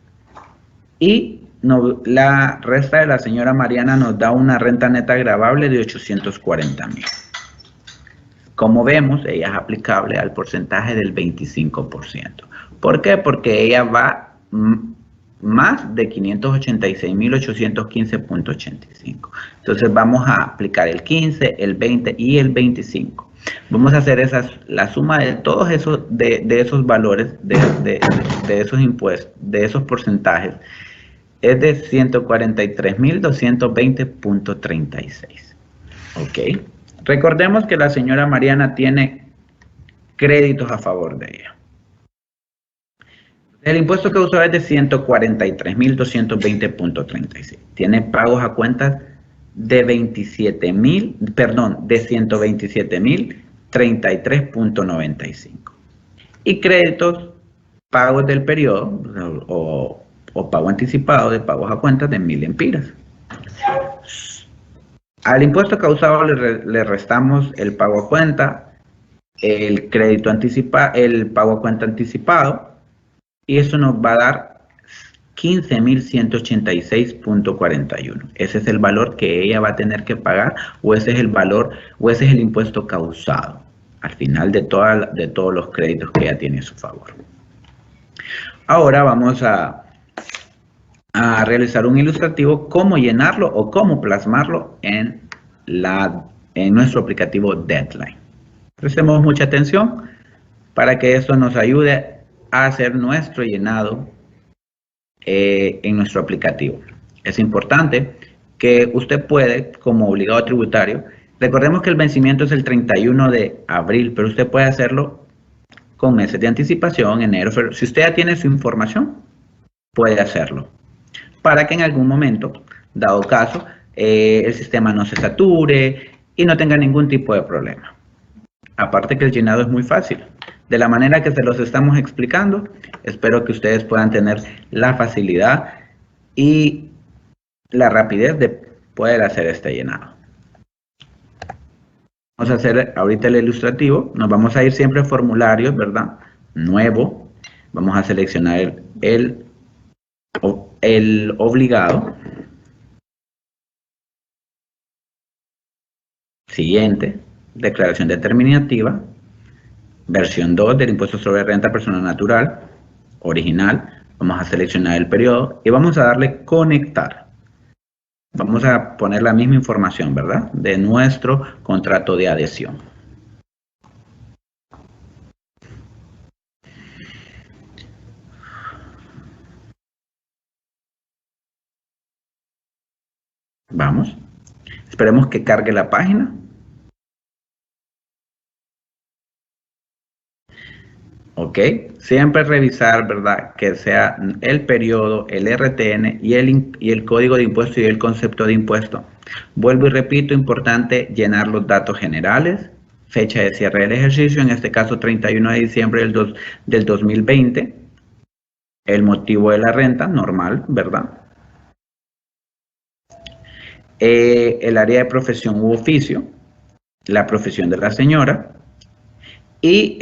y la resta de la señora Mariana nos da una renta neta gravable de 840.000. Como vemos, ella es aplicable al porcentaje del 25%. ¿Por qué? Porque ella va más de 586.815.85. Entonces vamos a aplicar el 15, el 20 y el 25. Vamos a hacer la suma de todos esos, de esos valores, de esos impuestos, de esos porcentajes, es de 143.220.36. ¿Ok? Recordemos que la señora Mariana tiene créditos a favor de ella. El impuesto causado es de 143.220.36. Tiene pagos a cuentas de 127.033.95. Y créditos, pagos del periodo o pago anticipado de pagos a cuentas de 1.000 lempiras. Al impuesto causado le restamos el pago a cuenta, el crédito anticipado, el pago a cuenta anticipado, y eso nos va a dar 15.186.41. Ese es el valor que ella va a tener que pagar, o ese es el valor, o ese es el impuesto causado al final de todos los créditos que ella tiene a su favor. Ahora vamos a realizar un ilustrativo, cómo llenarlo o cómo plasmarlo en nuestro aplicativo Deadline. Prestemos mucha atención para que eso nos ayude a hacer nuestro llenado en nuestro aplicativo. Es importante que usted puede, como obligado tributario, recordemos que el vencimiento es el 31 de abril, pero usted puede hacerlo con meses de anticipación, enero, febrero. Si usted ya tiene su información, puede hacerlo, para que en algún momento, dado caso, el sistema no se sature y no tenga ningún tipo de problema. Aparte que el llenado es muy fácil. De la manera que se los estamos explicando, espero que ustedes puedan tener la facilidad y la rapidez de poder hacer este llenado. Vamos a hacer ahorita el ilustrativo. Nos vamos a ir siempre a formularios, ¿verdad? Nuevo. Vamos a seleccionar el obligado. Siguiente, declaración determinativa, versión 2 del impuesto sobre renta personal natural, original. Vamos a seleccionar el periodo y vamos a darle conectar. Vamos a poner la misma información, ¿verdad? De nuestro contrato de adhesión. Vamos. Esperemos que cargue la página. Ok, siempre revisar, ¿verdad? Que sea el periodo, el RTN y el código de impuesto y el concepto de impuesto. Vuelvo y repito, importante llenar los datos generales, fecha de cierre del ejercicio, en este caso 31 de diciembre del 2020, el motivo de la renta, normal, ¿verdad? El área de profesión u oficio, la profesión de la señora, y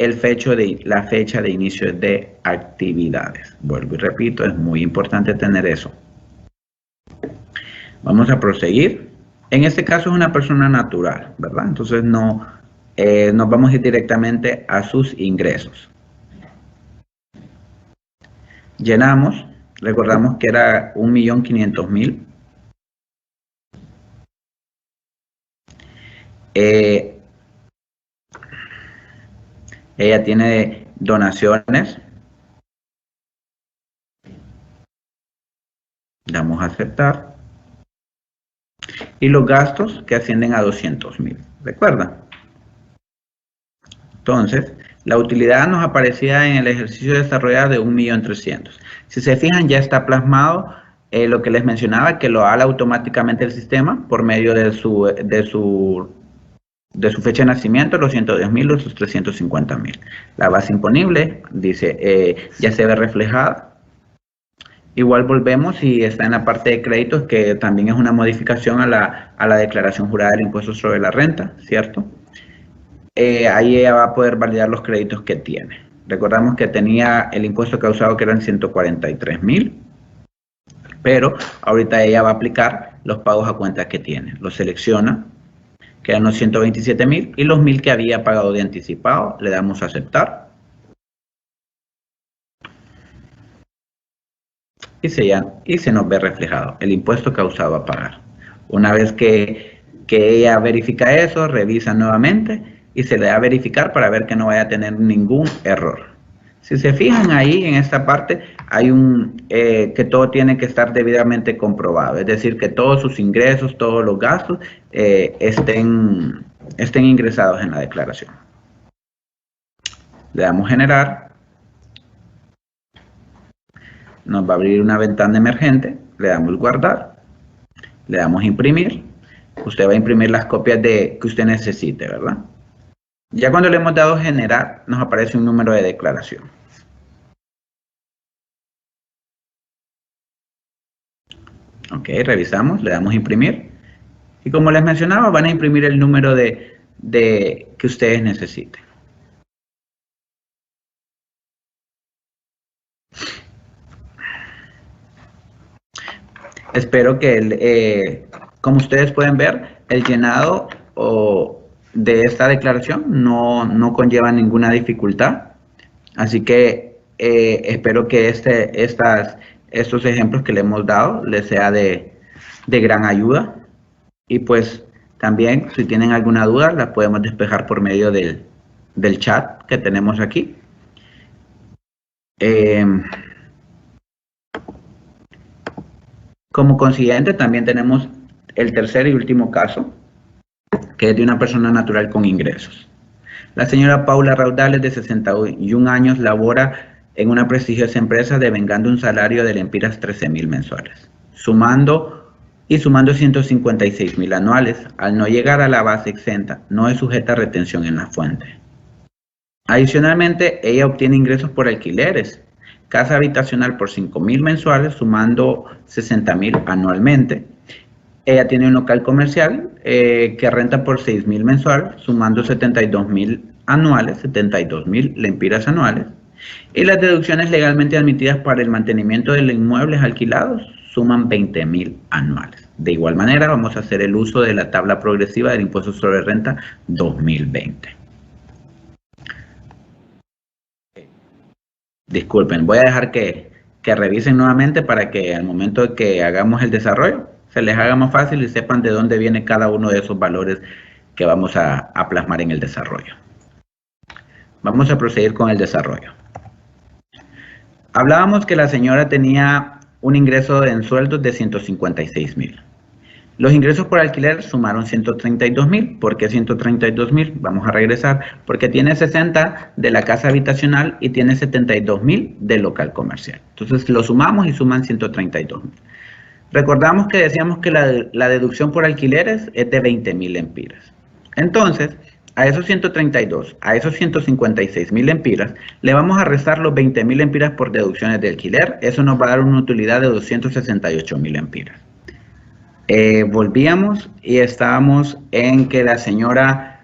la fecha de inicio de actividades. Vuelvo y repito, es muy importante tener eso. Vamos a proseguir. En este caso es una persona natural, ¿verdad? Entonces no nos vamos a ir directamente a sus ingresos. Llenamos, recordamos que era 1.500.000. Ella tiene donaciones. Damos a aceptar. Y los gastos que ascienden a 200.000. ¿Recuerdan? Entonces, La utilidad nos aparecía en el ejercicio desarrollado de 1.300.000. Si se fijan, ya está plasmado lo que les mencionaba, que lo habla automáticamente el sistema por medio de su fecha de nacimiento, los 110.000, los 350.000. La base imponible, dice, ya se ve reflejada. Igual volvemos y está en la parte de créditos, que también es una modificación a la declaración jurada del impuesto sobre la renta, ¿cierto? Ahí ella va a poder validar los créditos que tiene. Recordamos que tenía el impuesto causado, que eran 143.000, pero ahorita ella va a aplicar los pagos a cuenta que tiene. Los selecciona, quedan los 127.000 y los 1.000 que había pagado de anticipado, le damos a aceptar. Y se nos ve reflejado el impuesto causado a pagar. Una vez que ella verifica eso, revisa nuevamente y se le da a verificar para ver que no vaya a tener ningún error. Si se fijan ahí en esta parte, hay que todo tiene que estar debidamente comprobado, es decir, que todos sus ingresos, todos los gastos estén ingresados en la declaración. Le damos generar. Nos va a abrir una ventana emergente, le damos guardar, le damos imprimir. Usted va a imprimir las copias que usted necesite, ¿verdad? Ya cuando le hemos dado generar, nos aparece un número de declaración. Ok, revisamos, le damos imprimir. Y como les mencionaba, van a imprimir el número que ustedes necesiten. Espero que, como ustedes pueden ver, el llenado de esta declaración no conlleva ninguna dificultad. Así que espero que estos ejemplos que le hemos dado les sea de gran ayuda. Y pues también, si tienen alguna duda, la podemos despejar por medio del chat que tenemos aquí. Como consiguiente, también tenemos el tercer y último caso, que es de una persona natural con ingresos. La señora Paula Raudales, de 61 años, labora en una prestigiosa empresa devengando un salario de lempiras 13.000 mensuales, sumando 156.000 anuales. Al no llegar a la base exenta, no es sujeta a retención en la fuente. Adicionalmente, ella obtiene ingresos por alquileres, casa habitacional por 5.000 mensuales, sumando 60.000 anualmente. Ella tiene un local comercial que renta por 6.000 mensuales, sumando 72.000 anuales, 72.000 lempiras anuales. Y las deducciones legalmente admitidas para el mantenimiento de los inmuebles alquilados suman 20.000 anuales. De igual manera, vamos a hacer el uso de la tabla progresiva del impuesto sobre renta 2020. Disculpen, voy a dejar que revisen nuevamente para que al momento de que hagamos el desarrollo se les haga más fácil y sepan de dónde viene cada uno de esos valores que vamos a plasmar en el desarrollo. Vamos a proseguir con el desarrollo. Hablábamos que la señora tenía un ingreso en sueldos de 156.000. Los ingresos por alquiler sumaron 132.000. ¿Por qué 132.000? Vamos a regresar. Porque tiene 60 de la casa habitacional y tiene 72.000 del local comercial. Entonces lo sumamos y suman 132.000. Recordamos que decíamos que la deducción por alquileres es de 20.000 lempiras. Entonces, a esos 132, a esos 156.000 lempiras, le vamos a restar los 20.000 lempiras por deducciones de alquiler. Eso nos va a dar una utilidad de 268.000 lempiras. Volvíamos y estábamos en que la señora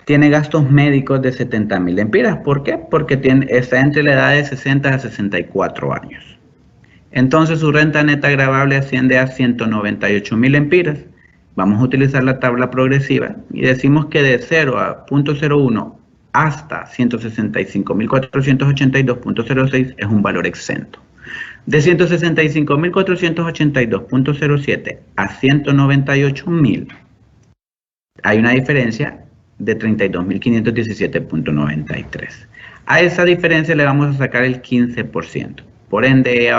tiene gastos médicos de 70.000 lempiras. ¿Por qué? Porque está entre la edad de 60 a 64 años. Entonces su renta neta gravable asciende a 198.000 lempiras. Vamos a utilizar la tabla progresiva y decimos que de 0 a 0.01 hasta 165.482.06 es un valor exento. De 165.482.07 a 198.000 hay una diferencia de 32.517.93. A esa diferencia le vamos a sacar el 15%. Por ende,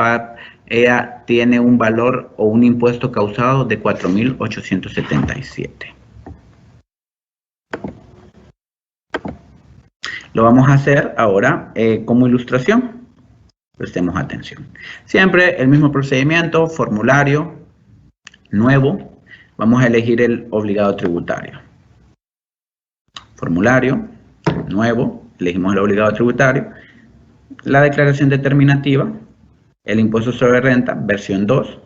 ella tiene un valor o un impuesto causado de 4.877. Lo vamos a hacer ahora como ilustración. Prestemos atención. Siempre el mismo procedimiento, formulario, nuevo. Vamos a elegir el obligado tributario. Formulario, nuevo, elegimos el obligado tributario. La declaración determinativa, el impuesto sobre renta, versión 2.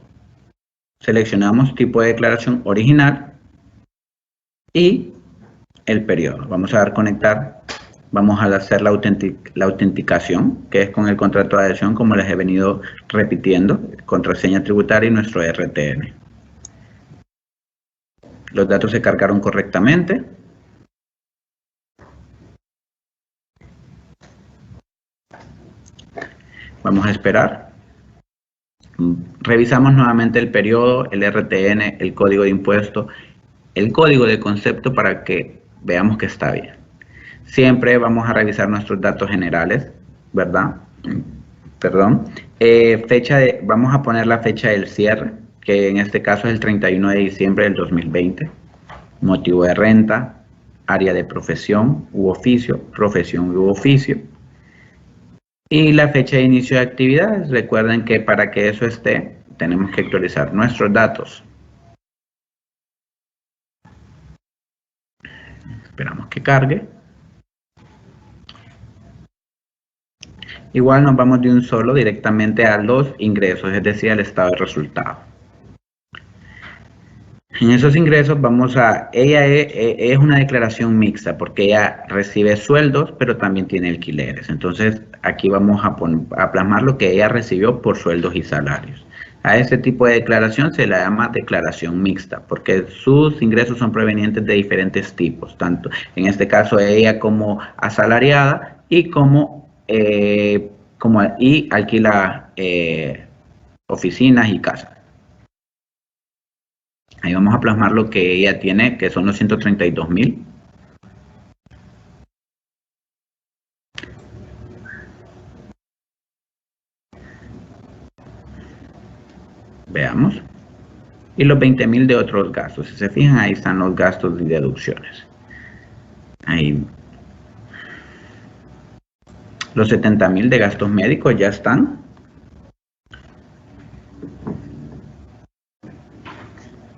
Seleccionamos tipo de declaración original y el periodo. Vamos a dar conectar, vamos a hacer la autenticación, que es con el contrato de adhesión, como les he venido repitiendo, contraseña tributaria y nuestro RTN. Los datos se cargaron correctamente. Vamos a esperar. Revisamos nuevamente el periodo, el RTN, el código de impuesto, el código de concepto para que veamos que está bien. Siempre vamos a revisar nuestros datos generales, ¿verdad? Perdón. Vamos a poner la fecha del cierre, que en este caso es el 31 de diciembre del 2020. Motivo de renta, área de profesión u oficio, profesión u oficio. Y la fecha de inicio de actividades. Recuerden que para que eso esté, tenemos que actualizar nuestros datos. Esperamos que cargue. Igual nos vamos de un solo directamente a los ingresos, es decir, al estado de resultado. En esos ingresos ella es una declaración mixta porque ella recibe sueldos, pero también tiene alquileres. Entonces, aquí vamos a plasmar lo que ella recibió por sueldos y salarios. A este tipo de declaración se le llama declaración mixta, porque sus ingresos son provenientes de diferentes tipos, tanto en este caso ella como asalariada y y alquila oficinas y casas. Ahí vamos a plasmar lo que ella tiene, que son los 132.000. Veamos. Y los 20.000 de otros gastos. Si se fijan, ahí están los gastos y deducciones. Ahí. Los 70.000 de gastos médicos ya están.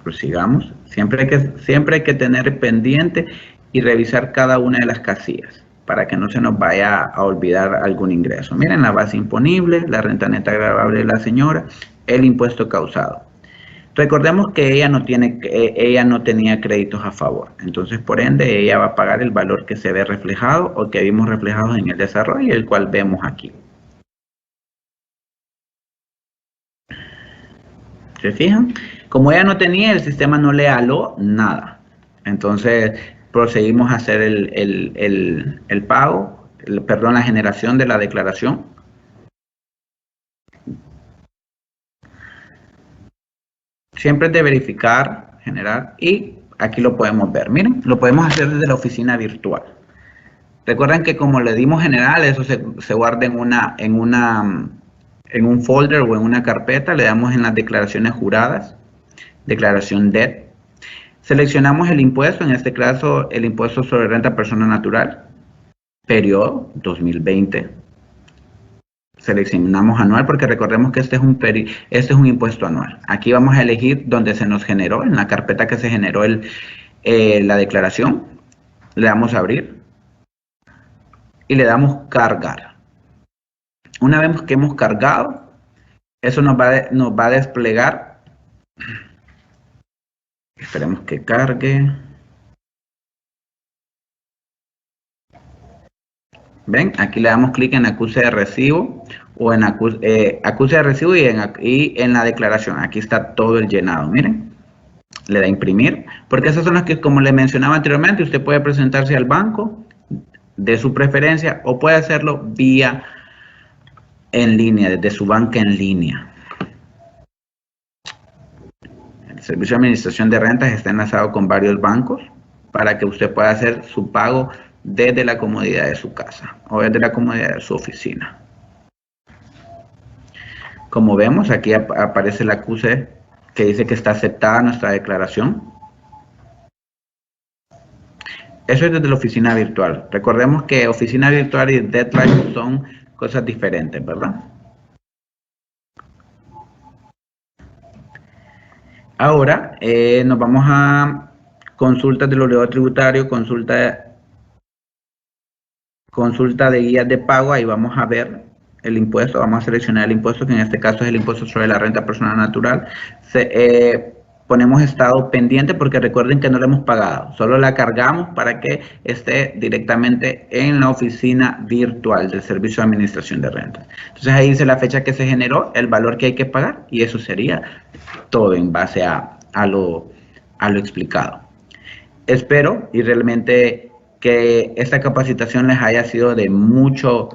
Prosigamos. Siempre hay que tener pendiente y revisar cada una de las casillas para que no se nos vaya a olvidar algún ingreso. Miren, la base imponible, la renta neta agravable de la señora, el impuesto causado. Recordemos que ella no tenía créditos a favor, entonces por ende ella va a pagar el valor que se ve reflejado o que vimos reflejado en el desarrollo, el cual vemos aquí. ¿Se fijan? Como ella no tenía, el sistema no le aló nada. Entonces procedimos a hacer el pago, la generación de la declaración. Siempre es de verificar, generar, y aquí lo podemos ver. Miren, lo podemos hacer desde la oficina virtual. Recuerden que como le dimos general, eso se guarda en un folder o en una carpeta. Le damos en las declaraciones juradas, declaración DET. Seleccionamos el impuesto, en este caso el impuesto sobre renta persona natural, periodo 2020. Seleccionamos anual porque recordemos que este es un impuesto anual. Aquí vamos a elegir donde se nos generó, en la carpeta que se generó la declaración. Le damos a abrir y le damos cargar. Una vez que hemos cargado, eso nos va a desplegar. Esperemos que cargue. ¿Ven? Aquí le damos clic en acuse de recibo o en acuse de recibo y en la declaración. Aquí está todo el llenado. Miren, le da imprimir, porque esas son las que, como le mencionaba anteriormente, usted puede presentarse al banco de su preferencia o puede hacerlo vía en línea, desde su banca en línea. El servicio de administración de rentas está enlazado con varios bancos para que usted pueda hacer su pago desde la comodidad de su casa o desde la comodidad de su oficina. Como vemos, aquí aparece el acuse que dice que está aceptada nuestra declaración. Eso es desde la oficina virtual. Recordemos que oficina virtual y deadline son cosas diferentes, ¿verdad? Ahora nos vamos a consultas del obligado tributario, consulta de guías de pago. Ahí vamos a ver el impuesto, vamos a seleccionar el impuesto, que en este caso es el impuesto sobre la renta personal natural. Ponemos estado pendiente porque recuerden que no lo hemos pagado, solo la cargamos para que esté directamente en la oficina virtual del Servicio de Administración de Rentas. Entonces ahí dice la fecha que se generó, el valor que hay que pagar, y eso sería todo en base a lo explicado. Espero y realmente que esta capacitación les haya sido de mucho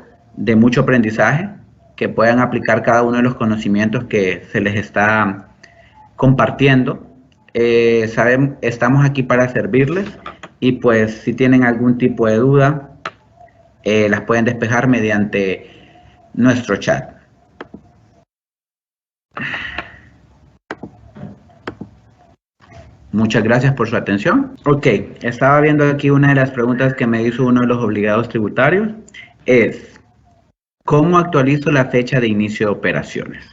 aprendizaje, que puedan aplicar cada uno de los conocimientos que se les está compartiendo. Estamos aquí para servirles, y pues si tienen algún tipo de duda, las pueden despejar mediante nuestro chat. Muchas gracias por su atención. Ok, estaba viendo aquí una de las preguntas que me hizo uno de los obligados tributarios. Es, ¿cómo actualizo la fecha de inicio de operaciones?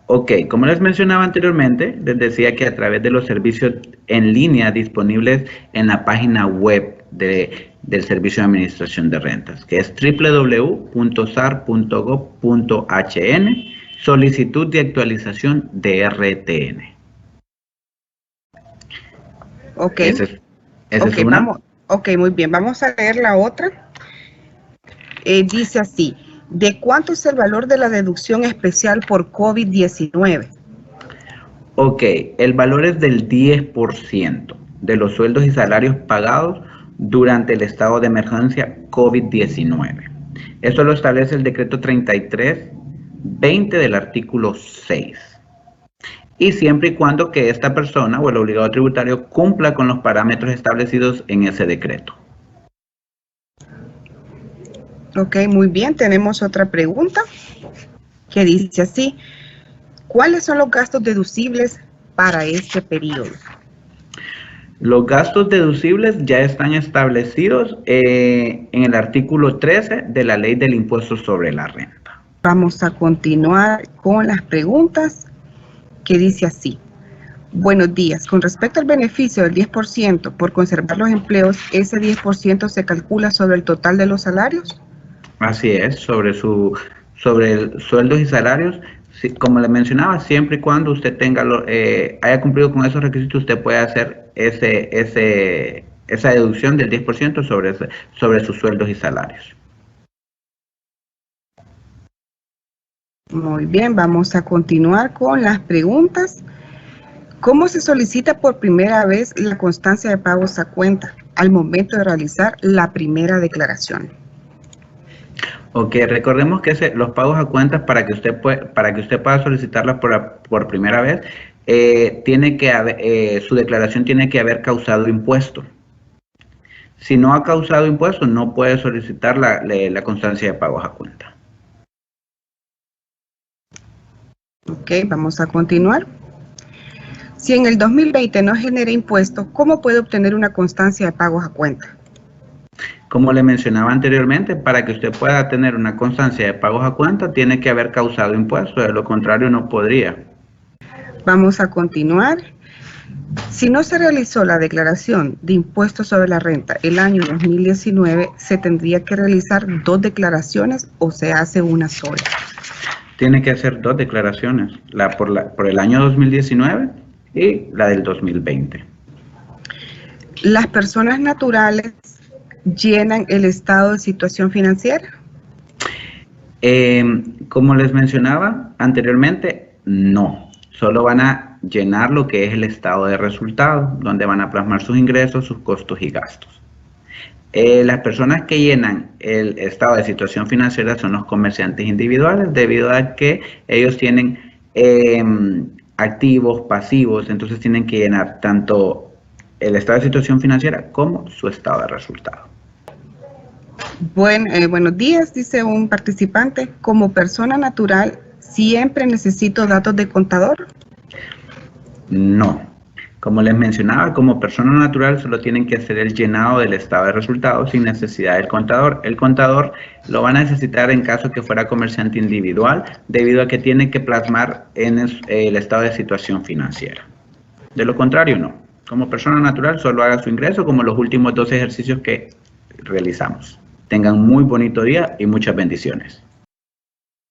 Ok, como les mencionaba anteriormente, les decía que a través de los servicios en línea disponibles en la página web del Servicio de Administración de Rentas, que es www.sar.gov.hn, solicitud de actualización de RTN. Ok, Esa es una. Ok, muy bien. Vamos a leer la otra. Dice así, ¿de cuánto es el valor de la deducción especial por COVID-19? Ok, el valor es del 10% de los sueldos y salarios pagados durante el estado de emergencia COVID-19. Esto lo establece el decreto 33-20 del artículo 6. Y siempre y cuando que esta persona o el obligado tributario cumpla con los parámetros establecidos en ese decreto. Ok, muy bien. Tenemos otra pregunta que dice así, ¿cuáles son los gastos deducibles para este periodo? Los gastos deducibles ya están establecidos en el artículo 13 de la Ley del Impuesto sobre la Renta. Vamos a continuar con las preguntas, que dice así. Buenos días. Con respecto al beneficio del 10% por conservar los empleos, ¿ese 10% se calcula sobre el total de los salarios? Así es, sobre sueldos y salarios. Como le mencionaba, siempre y cuando usted haya cumplido con esos requisitos, usted puede hacer esa deducción del 10% sobre sus sueldos y salarios. Muy bien, vamos a continuar con las preguntas. ¿Cómo se solicita por primera vez la constancia de pagos a cuenta al momento de realizar la primera declaración? Ok, recordemos que los pagos a cuentas, para que usted pueda solicitarla por primera vez, su declaración tiene que haber causado impuesto. Si no ha causado impuesto, no puede solicitar la constancia de pagos a cuenta. Ok, vamos a continuar. Si en el 2020 no genera impuestos, ¿cómo puede obtener una constancia de pagos a cuenta? Como le mencionaba anteriormente, para que usted pueda tener una constancia de pagos a cuenta, tiene que haber causado impuestos, de lo contrario no podría. Vamos a continuar. Si no se realizó la declaración de impuestos sobre la renta el año 2019, ¿se tendría que realizar 2 declaraciones o se hace una sola? Tiene que hacer 2 declaraciones, por el año 2019 y la del 2020. ¿Las personas naturales llenan el estado de situación financiera? Como les mencionaba anteriormente, no. Solo van a llenar lo que es el estado de resultados, donde van a plasmar sus ingresos, sus costos y gastos. Las personas que llenan el estado de situación financiera son los comerciantes individuales, debido a que ellos tienen activos, pasivos, entonces tienen que llenar tanto el estado de situación financiera como su estado de resultado. Buenos días, dice un participante. Como persona natural, ¿siempre necesito datos de contador? No. Como les mencionaba, como persona natural solo tienen que hacer el llenado del estado de resultados sin necesidad del contador. El contador lo va a necesitar en caso que fuera comerciante individual, debido a que tiene que plasmar en el estado de situación financiera. De lo contrario, no. Como persona natural solo haga su ingreso como los últimos 2 ejercicios que realizamos. Tengan muy bonito día y muchas bendiciones.